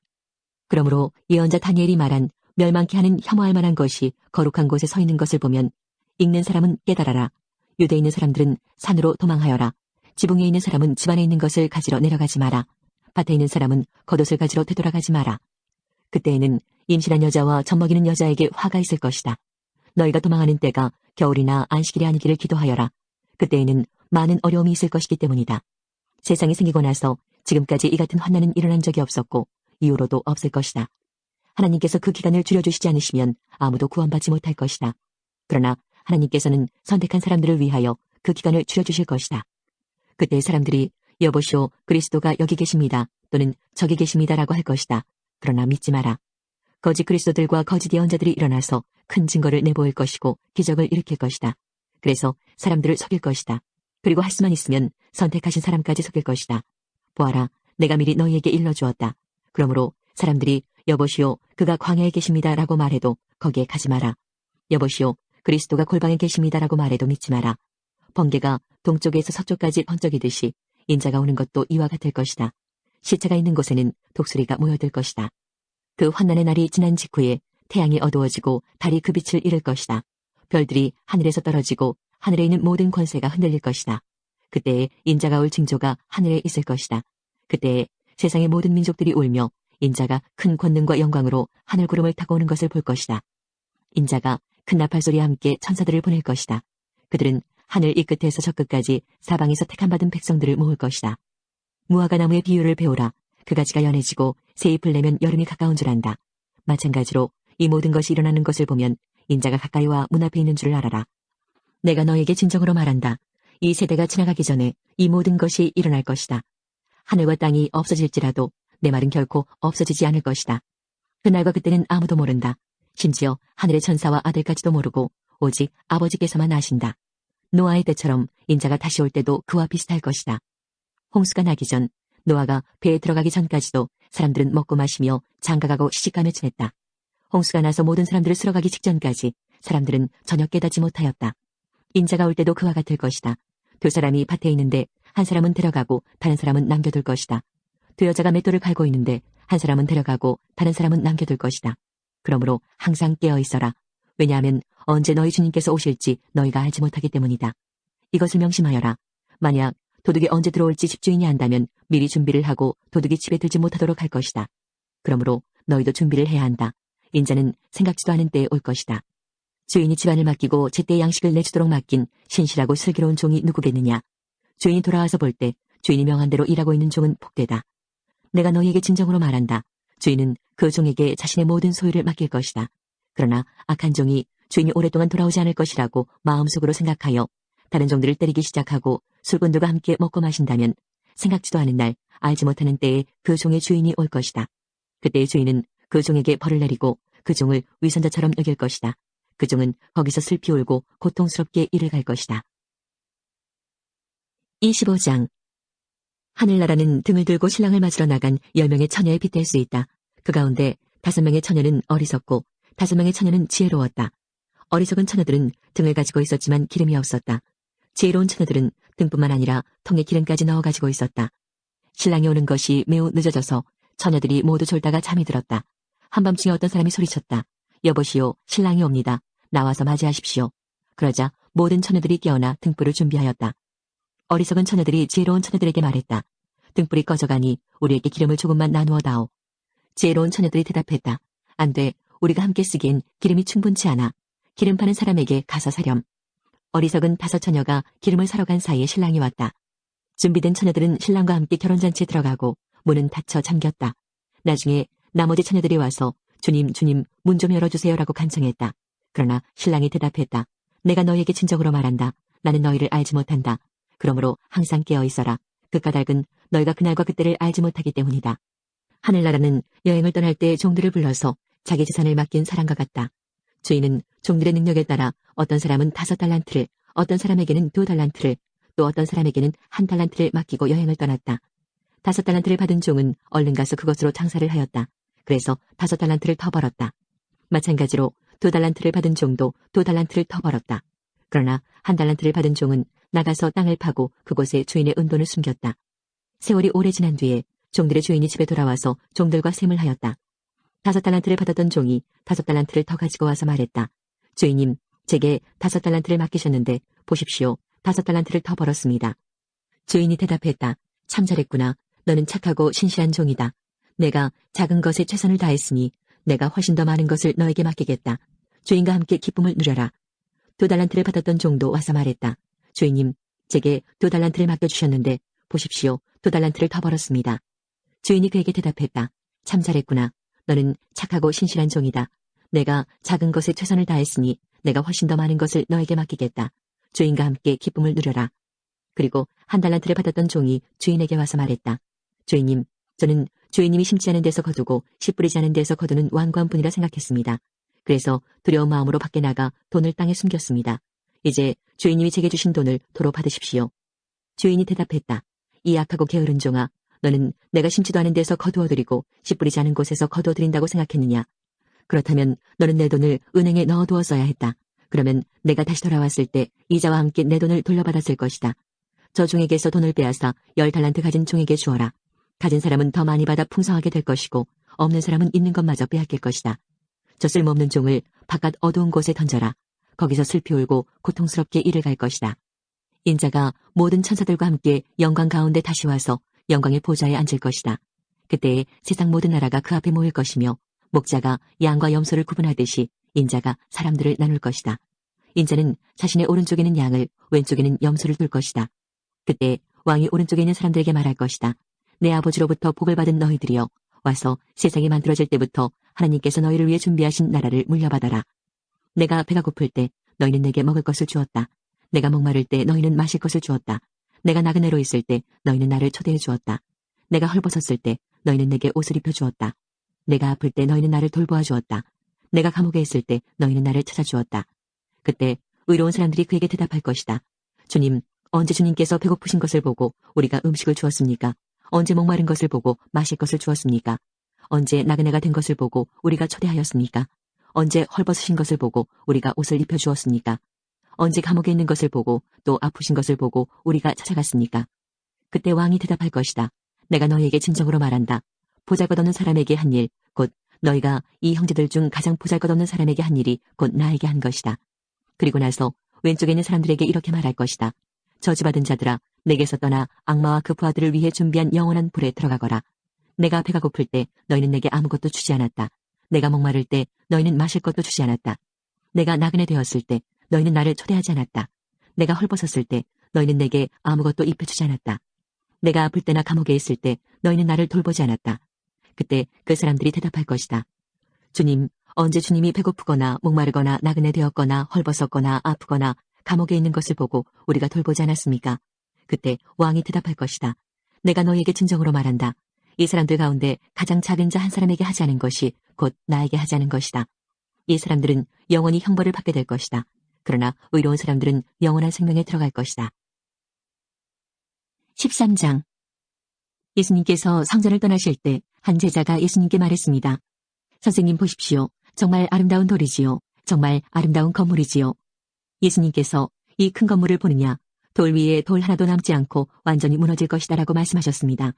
그러므로 예언자 다니엘이 말한 멸망케 하는 혐오할 만한 것이 거룩한 곳에 서 있는 것을 보면 읽는 사람은 깨달아라. 유대에 있는 사람들은 산으로 도망하여라. 지붕에 있는 사람은 집안에 있는 것을 가지러 내려가지 마라. 밭에 있는 사람은 겉옷을 가지러 되돌아가지 마라. 그때에는 임신한 여자와 젖먹이는 여자에게 화가 있을 것이다. 너희가 도망하는 때가 겨울이나 안식일이 아니기를 기도하여라. 그때에는 많은 어려움이 있을 것이기 때문이다. 세상이 생기고 나서 지금까지 이 같은 환난은 일어난 적이 없었고 이후로도 없을 것이다. 하나님께서 그 기간을 줄여주시지 않으시면 아무도 구원받지 못할 것이다. 그러나 하나님께서는 선택한 사람들을 위하여 그 기간을 줄여주실 것이다. 그때 사람들이 여보시오 그리스도가 여기 계십니다 또는 저기 계십니다라고 할 것이다. 그러나 믿지 마라. 거짓 그리스도들과 거짓 예언자들이 일어나서 큰 증거를 내보일 것이고 기적을 일으킬 것이다. 그래서 사람들을 속일 것이다. 그리고 할 수만 있으면 선택하신 사람까지 속일 것이다. 보아라, 내가 미리 너희에게 일러주었다. 그러므로 사람들이 여보시오, 그가 광야에 계십니다라고 말해도 거기에 가지 마라. 여보시오, 그리스도가 골방에 계십니다라고 말해도 믿지 마라. 번개가 동쪽에서 서쪽까지 번쩍이듯이 인자가 오는 것도 이와 같을 것이다. 시체가 있는 곳에는 독수리가 모여들 것이다. 그 환난의 날이 지난 직후에 태양이 어두워지고 달이 그 빛을 잃을 것이다. 별들이 하늘에서 떨어지고 하늘에 있는 모든 권세가 흔들릴 것이다. 그때에 인자가 올 징조가 하늘에 있을 것이다. 그때에 세상의 모든 민족들이 울며 인자가 큰 권능과 영광으로 하늘 구름을 타고 오는 것을 볼 것이다. 인자가 큰 나팔 소리와 함께 천사들을 보낼 것이다. 그들은 하늘 이 끝에서 저 끝까지 사방에서 택함받은 백성들을 모을 것이다. 무화과 나무의 비유를 배우라. 그 가지가 연해지고 새 잎을 내면 여름이 가까운 줄 안다. 마찬가지로 이 모든 것이 일어나는 것을 보면 인자가 가까이 와 문 앞에 있는 줄을 알아라. 내가 너에게 진정으로 말한다. 이 세대가 지나가기 전에 이 모든 것이 일어날 것이다. 하늘과 땅이 없어질지라도 내 말은 결코 없어지지 않을 것이다. 그날과 그때는 아무도 모른다. 심지어 하늘의 천사와 아들까지도 모르고 오직 아버지께서만 아신다. 노아의 때처럼 인자가 다시 올 때도 그와 비슷할 것이다. 홍수가 나기 전 노아가 배에 들어가기 전까지도 사람들은 먹고 마시며 장가가고 시집가며 지냈다. 홍수가 나서 모든 사람들을 쓸어가기 직전까지 사람들은 전혀 깨닫지 못하였다. 인자가 올 때도 그와 같을 것이다. 두 사람이 밭에 있는데 한 사람은 데려가고 다른 사람은 남겨둘 것이다. 두 여자가 맷돌을 갈고 있는데 한 사람은 데려가고 다른 사람은 남겨둘 것이다. 그러므로 항상 깨어 있어라. 왜냐하면 언제 너희 주님께서 오실지 너희가 알지 못하기 때문이다. 이것을 명심하여라. 만약 도둑이 언제 들어올지 집주인이 안다면 미리 준비를 하고 도둑이 집에 들지 못하도록 할 것이다. 그러므로 너희도 준비를 해야 한다. 인자는 생각지도 않은 때에 올 것이다. 주인이 집안을 맡기고 제때 양식을 내주도록 맡긴 신실하고 슬기로운 종이 누구겠느냐. 주인이 돌아와서 볼 때 주인이 명한 대로 일하고 있는 종은 복되다. 내가 너희에게 진정으로 말한다. 주인은 그 종에게 자신의 모든 소유를 맡길 것이다. 그러나 악한 종이 주인이 오랫동안 돌아오지 않을 것이라고 마음속으로 생각하여 다른 종들을 때리기 시작하고 술꾼들과 함께 먹고 마신다면 생각지도 않은 날 알지 못하는 때에 그 종의 주인이 올 것이다. 그때의 주인은 그 종에게 벌을 내리고 그 종을 위선자처럼 여길 것이다. 그 종은 거기서 슬피 울고 고통스럽게 일을 갈 것이다. 25장. 하늘나라는 등을 들고 신랑을 맞으러 나간 10명의 처녀에 빗댈 수 있다. 그 가운데 5명의 처녀는 어리석고 5명의 처녀는 지혜로웠다. 어리석은 처녀들은 등을 가지고 있었지만 기름이 없었다. 지혜로운 처녀들은 등뿐만 아니라 통에 기름까지 넣어 가지고 있었다. 신랑이 오는 것이 매우 늦어져서 처녀들이 모두 졸다가 잠이 들었다. 한밤중에 어떤 사람이 소리쳤다. 여보시오, 신랑이 옵니다. 나와서 맞이하십시오. 그러자 모든 처녀들이 깨어나 등불을 준비하였다. 어리석은 처녀들이 지혜로운 처녀들에게 말했다. 등불이 꺼져가니 우리에게 기름을 조금만 나누어 다오. 지혜로운 처녀들이 대답했다. 안 돼. 우리가 함께 쓰기엔 기름이 충분치 않아. 기름 파는 사람에게 가서 사렴. 어리석은 5 처녀가 기름을 사러 간 사이에 신랑이 왔다. 준비된 처녀들은 신랑과 함께 결혼잔치에 들어가고 문은 닫혀 잠겼다. 나중에 나머지 처녀들이 와서 주님, 주님, 문 좀 열어주세요라고 간청했다. 그러나 신랑이 대답했다. 내가 너희에게 진정으로 말한다. 나는 너희를 알지 못한다. 그러므로 항상 깨어 있어라. 그 까닭은 너희가 그날과 그때를 알지 못하기 때문이다. 하늘나라는 여행을 떠날 때 종들을 불러서 자기 재산을 맡긴 사람과 같다. 주인은 종들의 능력에 따라 어떤 사람은 5달란트를, 어떤 사람에게는 2달란트를, 또 어떤 사람에게는 1달란트를 맡기고 여행을 떠났다. 5달란트를 받은 종은 얼른 가서 그것으로 장사를 하였다. 그래서 5달란트를 더 벌었다. 마찬가지로 2달란트를 받은 종도 2달란트를 더 벌었다. 그러나 1달란트를 받은 종은 나가서 땅을 파고 그곳에 주인의 은돈을 숨겼다. 세월이 오래 지난 뒤에 종들의 주인이 집에 돌아와서 종들과 셈을 하였다. 5달란트를 받았던 종이 5달란트를 더 가지고 와서 말했다. 주인님, 제게 5달란트를 맡기셨는데 보십시오. 5달란트를 더 벌었습니다. 주인이 대답했다. 참 잘했구나. 너는 착하고 신실한 종이다. 내가 작은 것에 최선을 다했으니 내가 훨씬 더 많은 것을 너에게 맡기겠다. 주인과 함께 기쁨을 누려라. 2달란트를 받았던 종도 와서 말했다. 주인님, 제게 2달란트를 맡겨주셨는데 보십시오. 2달란트를 더 벌었습니다. 주인이 그에게 대답했다. 참 잘했구나. 너는 착하고 신실한 종이다. 내가 작은 것에 최선을 다했으니 내가 훨씬 더 많은 것을 너에게 맡기겠다. 주인과 함께 기쁨을 누려라. 그리고 1달란트를 받았던 종이 주인에게 와서 말했다. 주인님, 저는 주인님이 심지 않은 데서 거두고 씨 뿌리지 않은 데서 거두는 완고한 분이라 생각했습니다. 그래서 두려운 마음으로 밖에 나가 돈을 땅에 숨겼습니다. 이제 주인님이 제게 주신 돈을 도로 받으십시오. 주인이 대답했다. 이 악하고 게으른 종아, 너는 내가 심지도 않은 데서 거두어들이고 씨 뿌리지 않은 곳에서 거두어들인다고 생각했느냐? 그렇다면 너는 내 돈을 은행에 넣어두었어야 했다. 그러면 내가 다시 돌아왔을 때 이자와 함께 내 돈을 돌려받았을 것이다. 저 종에게서 돈을 빼앗아 10달란트 가진 종에게 주어라. 가진 사람은 더 많이 받아 풍성하게 될 것이고 없는 사람은 있는 것마저 빼앗길 것이다. 저 쓸모없는 종을 바깥 어두운 곳에 던져라. 거기서 슬피 울고 고통스럽게 이를 갈 것이다. 인자가 모든 천사들과 함께 영광 가운데 다시 와서 영광의 보좌에 앉을 것이다. 그때에 세상 모든 나라가 그 앞에 모일 것이며 목자가 양과 염소를 구분하듯이 인자가 사람들을 나눌 것이다. 인자는 자신의 오른쪽에는 양을 왼쪽에는 염소를 둘 것이다. 그때 왕이 오른쪽에 있는 사람들에게 말할 것이다. 내 아버지로부터 복을 받은 너희들이여 와서 세상이 만들어질 때부터 하나님께서 너희를 위해 준비하신 나라를 물려받아라. 내가 배가 고플 때 너희는 내게 먹을 것을 주었다. 내가 목마를 때 너희는 마실 것을 주었다. 내가 나그네로 있을 때 너희는 나를 초대해 주었다. 내가 헐벗었을 때 너희는 내게 옷을 입혀 주었다. 내가 아플 때 너희는 나를 돌보아 주었다. 내가 감옥에 있을 때 너희는 나를 찾아주었다. 그때 의로운 사람들이 그에게 대답할 것이다. 주님, 언제 주님께서 배고프신 것을 보고 우리가 음식을 주었습니까? 언제 목마른 것을 보고 마실 것을 주었습니까? 언제 나그네가 된 것을 보고 우리가 초대하였습니까? 언제 헐벗으신 것을 보고 우리가 옷을 입혀 주었습니까? 언제 감옥에 있는 것을 보고 또 아프신 것을 보고 우리가 찾아갔습니까? 그때 왕이 대답할 것이다. 내가 너희에게 진정으로 말한다. 보잘것없는 사람에게 한 일, 곧 너희가 이 형제들 중 가장 보잘것없는 사람에게 한 일이 곧 나에게 한 것이다. 그리고 나서 왼쪽에 있는 사람들에게 이렇게 말할 것이다. 저주받은 자들아, 내게서 떠나 악마와 그 부하들을 위해 준비한 영원한 불에 들어가거라. 내가 배가 고플 때 너희는 내게 아무것도 주지 않았다. 내가 목마를 때 너희는 마실 것도 주지 않았다. 내가 나그네 되었을 때 너희는 나를 초대하지 않았다. 내가 헐벗었을 때 너희는 내게 아무것도 입혀주지 않았다. 내가 아플 때나 감옥에 있을 때 너희는 나를 돌보지 않았다. 그때 그 사람들이 대답할 것이다. 주님, 언제 주님이 배고프거나 목마르거나 나그네 되었거나 헐벗었거나 아프거나 감옥에 있는 것을 보고 우리가 돌보지 않았습니까? 그때 왕이 대답할 것이다. 내가 너희에게 진정으로 말한다. 이 사람들 가운데 가장 작은 자 한 사람에게 하지 않은 것이 곧 나에게 하지 않은 것이다. 이 사람들은 영원히 형벌을 받게 될 것이다. 그러나 의로운 사람들은 영원한 생명에 들어갈 것이다. 13장. 예수님께서 성전을 떠나실 때 한 제자가 예수님께 말했습니다. 선생님 보십시오. 정말 아름다운 돌이지요. 정말 아름다운 건물이지요. 예수님께서 이 큰 건물을 보느냐? 돌 위에 돌 하나도 남지 않고 완전히 무너질 것이다라고 말씀하셨습니다.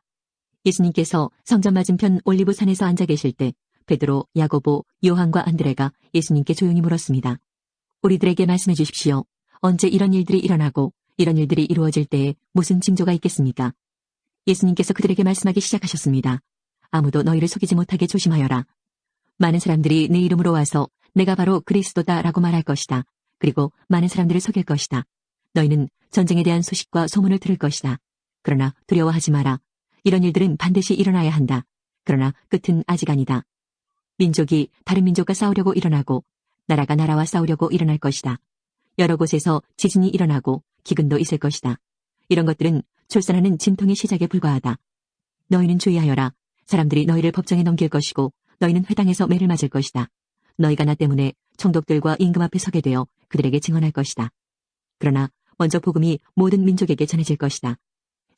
예수님께서 성전 맞은편 올리브산에서 앉아 계실 때 베드로, 야고보, 요한과 안드레가 예수님께 조용히 물었습니다. 우리들에게 말씀해 주십시오. 언제 이런 일들이 일어나고 이런 일들이 이루어질 때에 무슨 징조가 있겠습니까? 예수님께서 그들에게 말씀하기 시작하셨습니다. 아무도 너희를 속이지 못하게 조심하여라. 많은 사람들이 내 이름으로 와서 내가 바로 그리스도다라고 말할 것이다. 그리고 많은 사람들을 속일 것이다. 너희는 전쟁에 대한 소식과 소문을 들을 것이다. 그러나 두려워하지 마라. 이런 일들은 반드시 일어나야 한다. 그러나 끝은 아직 아니다. 민족이 다른 민족과 싸우려고 일어나고 나라가 나라와 싸우려고 일어날 것이다. 여러 곳에서 지진이 일어나고 기근도 있을 것이다. 이런 것들은 출산하는 진통의 시작에 불과하다. 너희는 주의하여라. 사람들이 너희를 법정에 넘길 것이고 너희는 회당에서 매를 맞을 것이다. 너희가 나 때문에 총독들과 임금 앞에 서게 되어 그들에게 증언할 것이다. 그러나 먼저 복음이 모든 민족에게 전해질 것이다.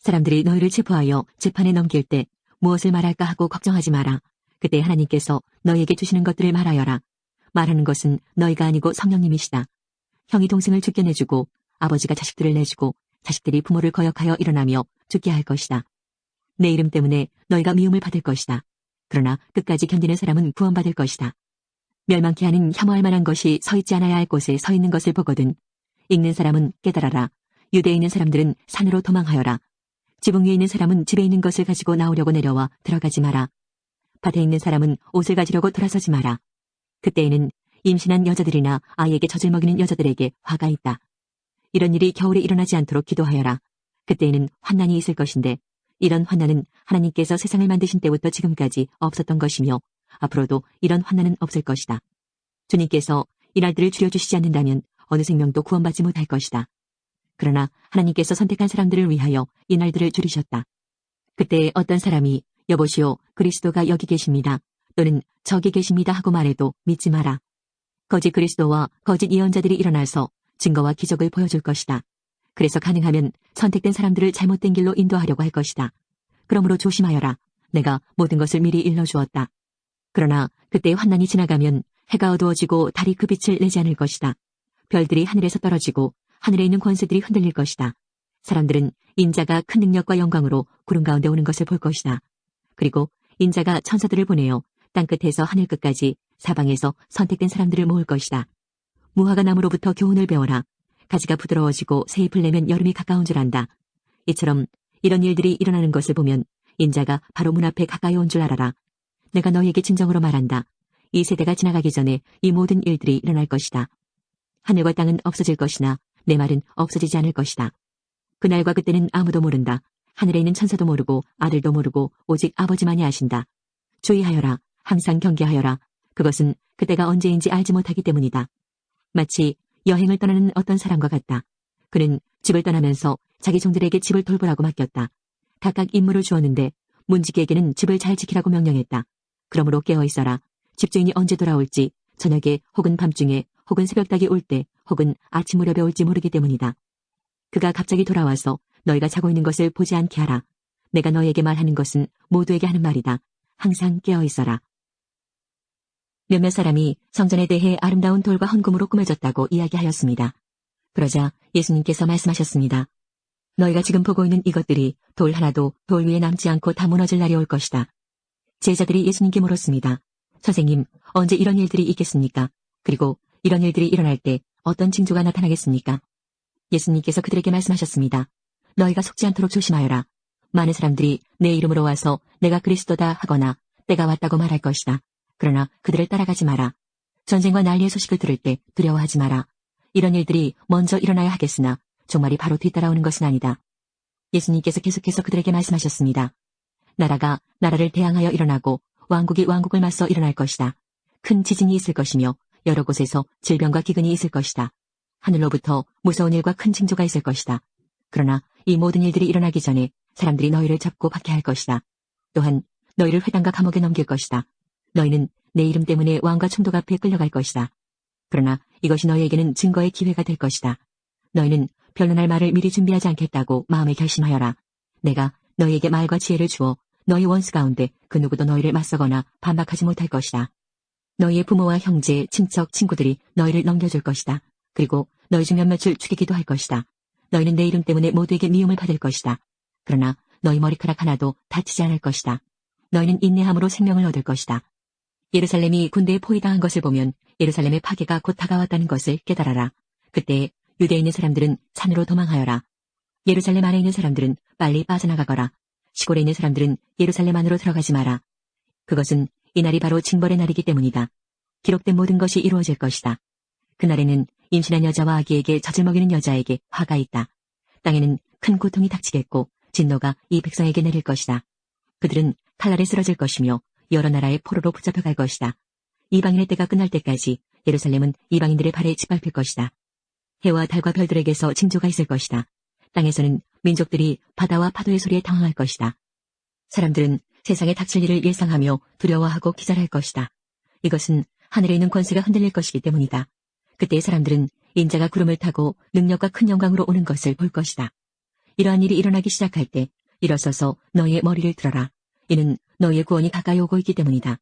사람들이 너희를 체포하여 재판에 넘길 때 무엇을 말할까 하고 걱정하지 마라. 그때 하나님께서 너희에게 주시는 것들을 말하여라. 말하는 것은 너희가 아니고 성령님이시다. 형이 동생을 죽게 내주고 아버지가 자식들을 내주고 자식들이 부모를 거역하여 일어나며 죽게 할 것이다. 내 이름 때문에 너희가 미움을 받을 것이다. 그러나 끝까지 견디는 사람은 구원받을 것이다. 멸망케 하는 혐오할 만한 것이 서 있지 않아야 할 곳에 서 있는 것을 보거든. 읽는 사람은 깨달아라. 유대에 있는 사람들은 산으로 도망하여라. 지붕 위에 있는 사람은 집에 있는 것을 가지고 나오려고 내려와 들어가지 마라. 밭에 있는 사람은 옷을 가지려고 돌아서지 마라. 그때에는 임신한 여자들이나 아이에게 젖을 먹이는 여자들에게 화가 있다. 이런 일이 겨울에 일어나지 않도록 기도하여라. 그때에는 환난이 있을 것인데 이런 환난은 하나님께서 세상을 만드신 때부터 지금까지 없었던 것이며 앞으로도 이런 환난은 없을 것이다. 주님께서 이 날들을 줄여주시지 않는다면 어느 생명도 구원받지 못할 것이다. 그러나 하나님께서 선택한 사람들을 위하여 이 날들을 줄이셨다. 그때 어떤 사람이 여보시오 그리스도가 여기 계십니다. 또는 저기 계십니다 하고 말해도 믿지 마라. 거짓 그리스도와 거짓 예언자들이 일어나서 증거와 기적을 보여줄 것이다. 그래서 가능하면 선택된 사람들을 잘못된 길로 인도하려고 할 것이다. 그러므로 조심하여라. 내가 모든 것을 미리 일러주었다. 그러나 그때 환난이 지나가면 해가 어두워지고 달이 그 빛을 내지 않을 것이다. 별들이 하늘에서 떨어지고 하늘에 있는 권세들이 흔들릴 것이다. 사람들은 인자가 큰 능력과 영광으로 구름 가운데 오는 것을 볼 것이다. 그리고 인자가 천사들을 보내어 땅끝에서 하늘끝까지 사방에서 선택된 사람들을 모을 것이다. 무화과 나무로부터 교훈을 배워라. 가지가 부드러워지고 새 잎을 내면 여름이 가까운 줄 안다. 이처럼 이런 일들이 일어나는 것을 보면 인자가 바로 문 앞에 가까이 온 줄 알아라. 내가 너희에게 진정으로 말한다. 이 세대가 지나가기 전에 이 모든 일들이 일어날 것이다. 하늘과 땅은 없어질 것이나 내 말은 없어지지 않을 것이다. 그날과 그때는 아무도 모른다. 하늘에 있는 천사도 모르고 아들도 모르고 오직 아버지만이 아신다. 주의하여라. 항상 경계하여라. 그것은 그때가 언제인지 알지 못하기 때문이다. 마치 여행을 떠나는 어떤 사람과 같다. 그는 집을 떠나면서 자기 종들에게 집을 돌보라고 맡겼다. 각각 임무를 주었는데 문지기에게는 집을 잘 지키라고 명령했다. 그러므로 깨어있어라. 집주인이 언제 돌아올지 저녁에 혹은 밤중에 혹은 새벽닭이 올 때 혹은 아침 무렵에 올지 모르기 때문이다. 그가 갑자기 돌아와서 너희가 자고 있는 것을 보지 않게 하라. 내가 너희에게 말하는 것은 모두에게 하는 말이다. 항상 깨어있어라. 몇몇 사람이 성전에 대해 아름다운 돌과 헌금으로 꾸며졌다고 이야기하였습니다. 그러자 예수님께서 말씀하셨습니다. 너희가 지금 보고 있는 이것들이 돌 하나도 돌 위에 남지 않고 다 무너질 날이 올 것이다. 제자들이 예수님께 물었습니다. 선생님, 언제 이런 일들이 있겠습니까? 그리고 이런 일들이 일어날 때 어떤 징조가 나타나겠습니까? 예수님께서 그들에게 말씀하셨습니다. 너희가 속지 않도록 조심하여라. 많은 사람들이 내 이름으로 와서 내가 그리스도다 하거나 때가 왔다고 말할 것이다. 그러나 그들을 따라가지 마라. 전쟁과 난리의 소식을 들을 때 두려워하지 마라. 이런 일들이 먼저 일어나야 하겠으나 종말이 바로 뒤따라오는 것은 아니다. 예수님께서 계속해서 그들에게 말씀하셨습니다. 나라가 나라를 대항하여 일어나고 왕국이 왕국을 맞서 일어날 것이다. 큰 지진이 있을 것이며 여러 곳에서 질병과 기근이 있을 것이다. 하늘로부터 무서운 일과 큰 징조가 있을 것이다. 그러나 이 모든 일들이 일어나기 전에 사람들이 너희를 잡고 박해할 것이다. 또한 너희를 회당과 감옥에 넘길 것이다. 너희는 내 이름 때문에 왕과 총독 앞에 끌려갈 것이다. 그러나 이것이 너희에게는 증거의 기회가 될 것이다. 너희는 변론할 말을 미리 준비하지 않겠다고 마음에 결심하여라. 내가 너희에게 말과 지혜를 주어 너희 원수 가운데 그 누구도 너희를 맞서거나 반박하지 못할 것이다. 너희의 부모와 형제, 친척, 친구들이 너희를 넘겨줄 것이다. 그리고 너희 중 몇몇을 죽이기도 할 것이다. 너희는 내 이름 때문에 모두에게 미움을 받을 것이다. 그러나 너희 머리카락 하나도 다치지 않을 것이다. 너희는 인내함으로 생명을 얻을 것이다. 예루살렘이 군대에 포위당한 것을 보면 예루살렘의 파괴가 곧 다가왔다는 것을 깨달아라. 그때 유대에 있는 사람들은 산으로 도망하여라. 예루살렘 안에 있는 사람들은 빨리 빠져나가거라. 시골에 있는 사람들은 예루살렘 안으로 들어가지 마라. 그것은 이날이 바로 징벌의 날이기 때문이다. 기록된 모든 것이 이루어질 것이다. 그날에는 임신한 여자와 아기에게 젖을 먹이는 여자에게 화가 있다. 땅에는 큰 고통이 닥치겠고 진노가 이 백성에게 내릴 것이다. 그들은 칼날에 쓰러질 것이며 여러 나라의 포로로 붙잡혀갈 것이다. 이방인의 때가 끝날 때까지 예루살렘은 이방인들의 발에 짓밟힐 것이다. 해와 달과 별들에게서 징조가 있을 것이다. 땅에서는 민족들이 바다와 파도의 소리에 당황할 것이다. 사람들은 세상에 닥칠 일을 예상하며 두려워하고 기절할 것이다. 이것은 하늘에 있는 권세가 흔들릴 것이기 때문이다. 그때 사람들은 인자가 구름을 타고 능력과 큰 영광으로 오는 것을 볼 것이다. 이러한 일이 일어나기 시작할 때 일어서서 너희의 머리를 들어라. 이는 너희의 구원이 가까이 오고 있기 때문이다.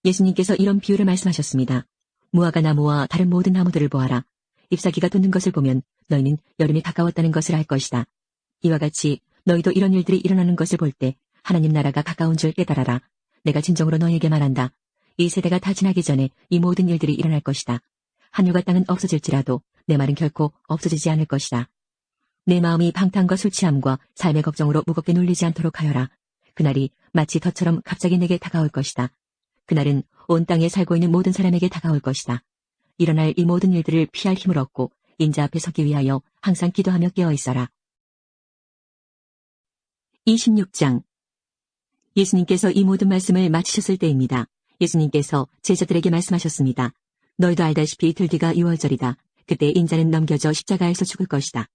예수님께서 이런 비유를 말씀하셨습니다. 무화과 나무와 다른 모든 나무들을 보아라. 잎사귀가 돋는 것을 보면 너희는 여름이 가까웠다는 것을 알 것이다. 이와 같이 너희도 이런 일들이 일어나는 것을 볼 때 하나님 나라가 가까운 줄 깨달아라. 내가 진정으로 너희에게 말한다. 이 세대가 다 지나기 전에 이 모든 일들이 일어날 것이다. 하늘과 땅은 없어질지라도 내 말은 결코 없어지지 않을 것이다. 내 마음이 방탕과 술 취함과 삶의 걱정으로 무겁게 눌리지 않도록 하여라. 그날이 마치 덫처럼 갑자기 내게 다가올 것이다. 그날은 온 땅에 살고 있는 모든 사람에게 다가올 것이다. 일어날 이 모든 일들을 피할 힘을 얻고 인자 앞에 서기 위하여 항상 기도하며 깨어 있어라. 26장. 예수님께서 이 모든 말씀을 마치셨을 때입니다. 예수님께서 제자들에게 말씀하셨습니다. 너희도 알다시피 들뒤가 6월절이다. 그때 인자는 넘겨져 십자가에서 죽을 것이다.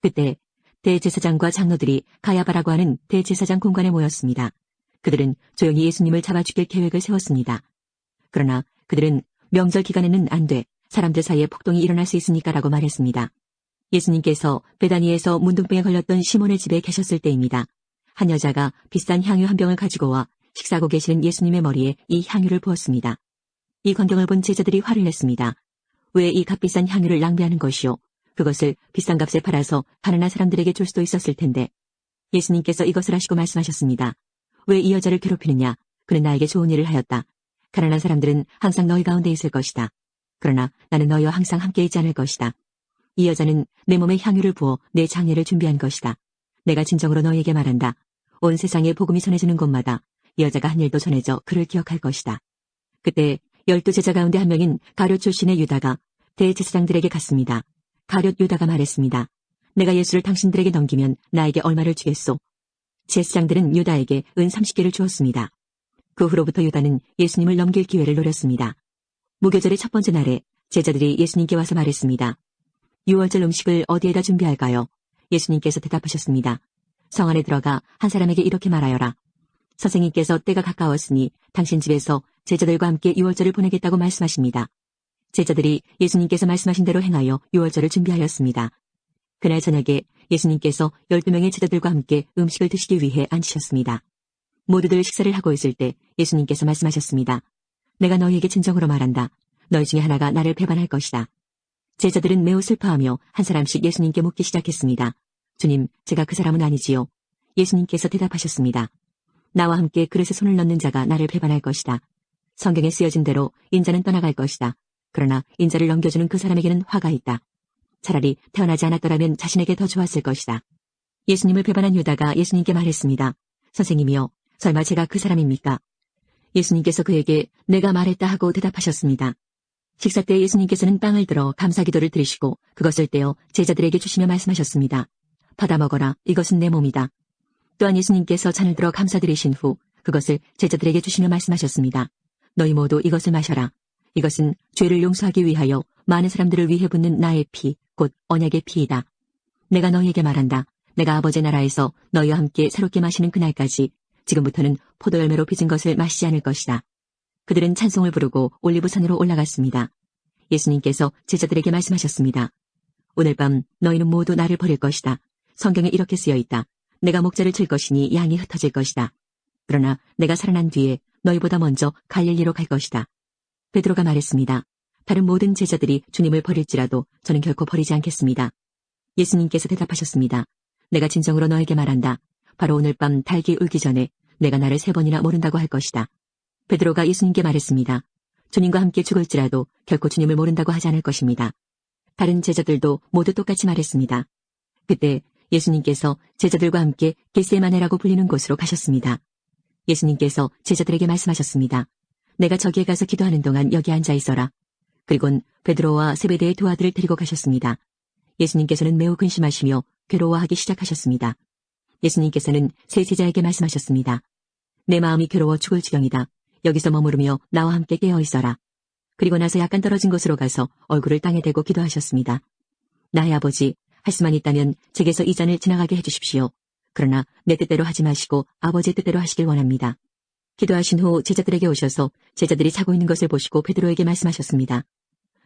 그때 대제사장과 장로들이 가야바라고 하는 대제사장 공관에 모였습니다. 그들은 조용히 예수님을 잡아 죽일 계획을 세웠습니다. 그러나 그들은 명절 기간에는 안 돼. 사람들 사이에 폭동이 일어날 수 있으니까라고 말했습니다. 예수님께서 베다니에서 문둥병에 걸렸던 시몬의 집에 계셨을 때입니다. 한 여자가 비싼 향유 한 병을 가지고 와 식사하고 계시는 예수님의 머리에 이 향유를 부었습니다. 이 광경을 본 제자들이 화를 냈습니다. 왜 이 값비싼 향유를 낭비하는 것이요? 그것을 비싼 값에 팔아서 가난한 사람들에게 줄 수도 있었을 텐데. 예수님께서 이것을 하시고 말씀하셨습니다. 왜 이 여자를 괴롭히느냐? 그는 나에게 좋은 일을 하였다. 가난한 사람들은 항상 너희 가운데 있을 것이다. 그러나 나는 너희와 항상 함께 있지 않을 것이다. 이 여자는 내 몸에 향유를 부어 내 장례를 준비한 것이다. 내가 진정으로 너희에게 말한다. 온 세상에 복음이 전해지는 곳마다 이 여자가 한 일도 전해져 그를 기억할 것이다. 그때 12 제자 가운데 한 명인 가룟 출신의 유다가 대제사장들에게 갔습니다. 가룟 유다가 말했습니다. 내가 예수를 당신들에게 넘기면 나에게 얼마를 주겠소? 제사장들은 유다에게 은 30개를 주었습니다. 그 후로부터 유다는 예수님을 넘길 기회를 노렸습니다. 무교절의 첫 번째 날에 제자들이 예수님께 와서 말했습니다. 6월절 음식을 어디에다 준비할까요? 예수님께서 대답하셨습니다. 성 안에 들어가 한 사람에게 이렇게 말하여라. 선생님께서 때가 가까웠으니 당신 집에서 제자들과 함께 6월절을 보내겠다고 말씀하십니다. 제자들이 예수님께서 말씀하신 대로 행하여 6월절을 준비하였습니다. 그날 저녁에 예수님께서 12명의 제자들과 함께 음식을 드시기 위해 앉으셨습니다. 모두들 식사를 하고 있을 때 예수님께서 말씀하셨습니다. 내가 너희에게 진정으로 말한다. 너희 중에 하나가 나를 배반할 것이다. 제자들은 매우 슬퍼하며 한 사람씩 예수님께 묻기 시작했습니다. 주님, 제가 그 사람은 아니지요. 예수님께서 대답하셨습니다. 나와 함께 그릇에 손을 넣는 자가 나를 배반할 것이다. 성경에 쓰여진 대로 인자는 떠나갈 것이다. 그러나 인자를 넘겨주는 그 사람에게는 화가 있다. 차라리 태어나지 않았더라면 자신에게 더 좋았을 것이다. 예수님을 배반한 유다가 예수님께 말했습니다. 선생님이여, 설마 제가 그 사람입니까? 예수님께서 그에게 내가 말했다 하고 대답하셨습니다. 식사 때 예수님께서는 빵을 들어 감사기도를 드리시고 그것을 떼어 제자들에게 주시며 말씀하셨습니다. 받아 먹어라. 이것은 내 몸이다. 또한 예수님께서 잔을 들어 감사드리신 후 그것을 제자들에게 주시며 말씀하셨습니다. 너희 모두 이것을 마셔라. 이것은 죄를 용서하기 위하여 많은 사람들을 위해 붓는 나의 피, 곧 언약의 피이다. 내가 너희에게 말한다. 내가 아버지의 나라에서 너희와 함께 새롭게 마시는 그날까지 지금부터는 포도열매로 빚은 것을 마시지 않을 것이다. 그들은 찬송을 부르고 올리브산으로 올라갔습니다. 예수님께서 제자들에게 말씀하셨습니다. 오늘 밤 너희는 모두 나를 버릴 것이다. 성경에 이렇게 쓰여 있다. 내가 목자를 칠 것이니 양이 흩어질 것이다. 그러나 내가 살아난 뒤에 너희보다 먼저 갈릴리로 갈 것이다. 베드로가 말했습니다. 다른 모든 제자들이 주님을 버릴지라도 저는 결코 버리지 않겠습니다. 예수님께서 대답하셨습니다. 내가 진정으로 너에게 말한다. 바로 오늘 밤 닭이 울기 전에 내가 나를 3번이나 모른다고 할 것이다. 베드로가 예수님께 말했습니다. 주님과 함께 죽을지라도 결코 주님을 모른다고 하지 않을 것입니다. 다른 제자들도 모두 똑같이 말했습니다. 그때 예수님께서 제자들과 함께 겟세마네라고 불리는 곳으로 가셨습니다. 예수님께서 제자들에게 말씀하셨습니다. 내가 저기에 가서 기도하는 동안 여기 앉아 있어라. 그리곤 베드로와 세베대의 두 아들을 데리고 가셨습니다. 예수님께서는 매우 근심하시며 괴로워하기 시작하셨습니다. 예수님께서는 세 제자에게 말씀하셨습니다. 내 마음이 괴로워 죽을 지경이다. 여기서 머무르며 나와 함께 깨어 있어라. 그리고 나서 약간 떨어진 곳으로 가서 얼굴을 땅에 대고 기도하셨습니다. 나의 아버지, 할 수만 있다면 제게서 이 잔을 지나가게 해주십시오. 그러나 내 뜻대로 하지 마시고 아버지의 뜻대로 하시길 원합니다. 기도하신 후 제자들에게 오셔서 제자들이 자고 있는 것을 보시고 베드로에게 말씀하셨습니다.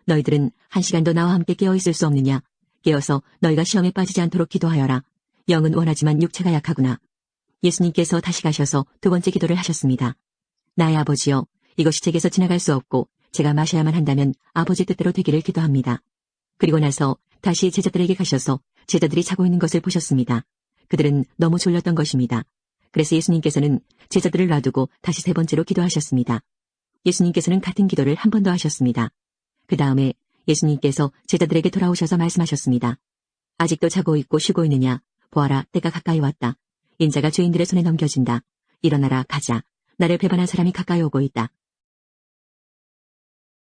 너희들은 1시간도 나와 함께 깨어 있을 수 없느냐? 깨어서 너희가 시험에 빠지지 않도록 기도하여라. 영은 원하지만 육체가 약하구나. 예수님께서 다시 가셔서 두 번째 기도를 하셨습니다. 나의 아버지여, 이것이 제게서 지나갈 수 없고 제가 마셔야만 한다면 아버지 뜻대로 되기를 기도합니다. 그리고 나서 다시 제자들에게 가셔서 제자들이 자고 있는 것을 보셨습니다. 그들은 너무 졸렸던 것입니다. 그래서 예수님께서는 제자들을 놔두고 다시 3번째로 기도하셨습니다. 예수님께서는 같은 기도를 한 번 더 하셨습니다. 그 다음에 예수님께서 제자들에게 돌아오셔서 말씀하셨습니다. 아직도 자고 있고 쉬고 있느냐? 보아라, 때가 가까이 왔다. 인자가 죄인들의 손에 넘겨진다. 일어나라, 가자. 나를 배반한 사람이 가까이 오고 있다.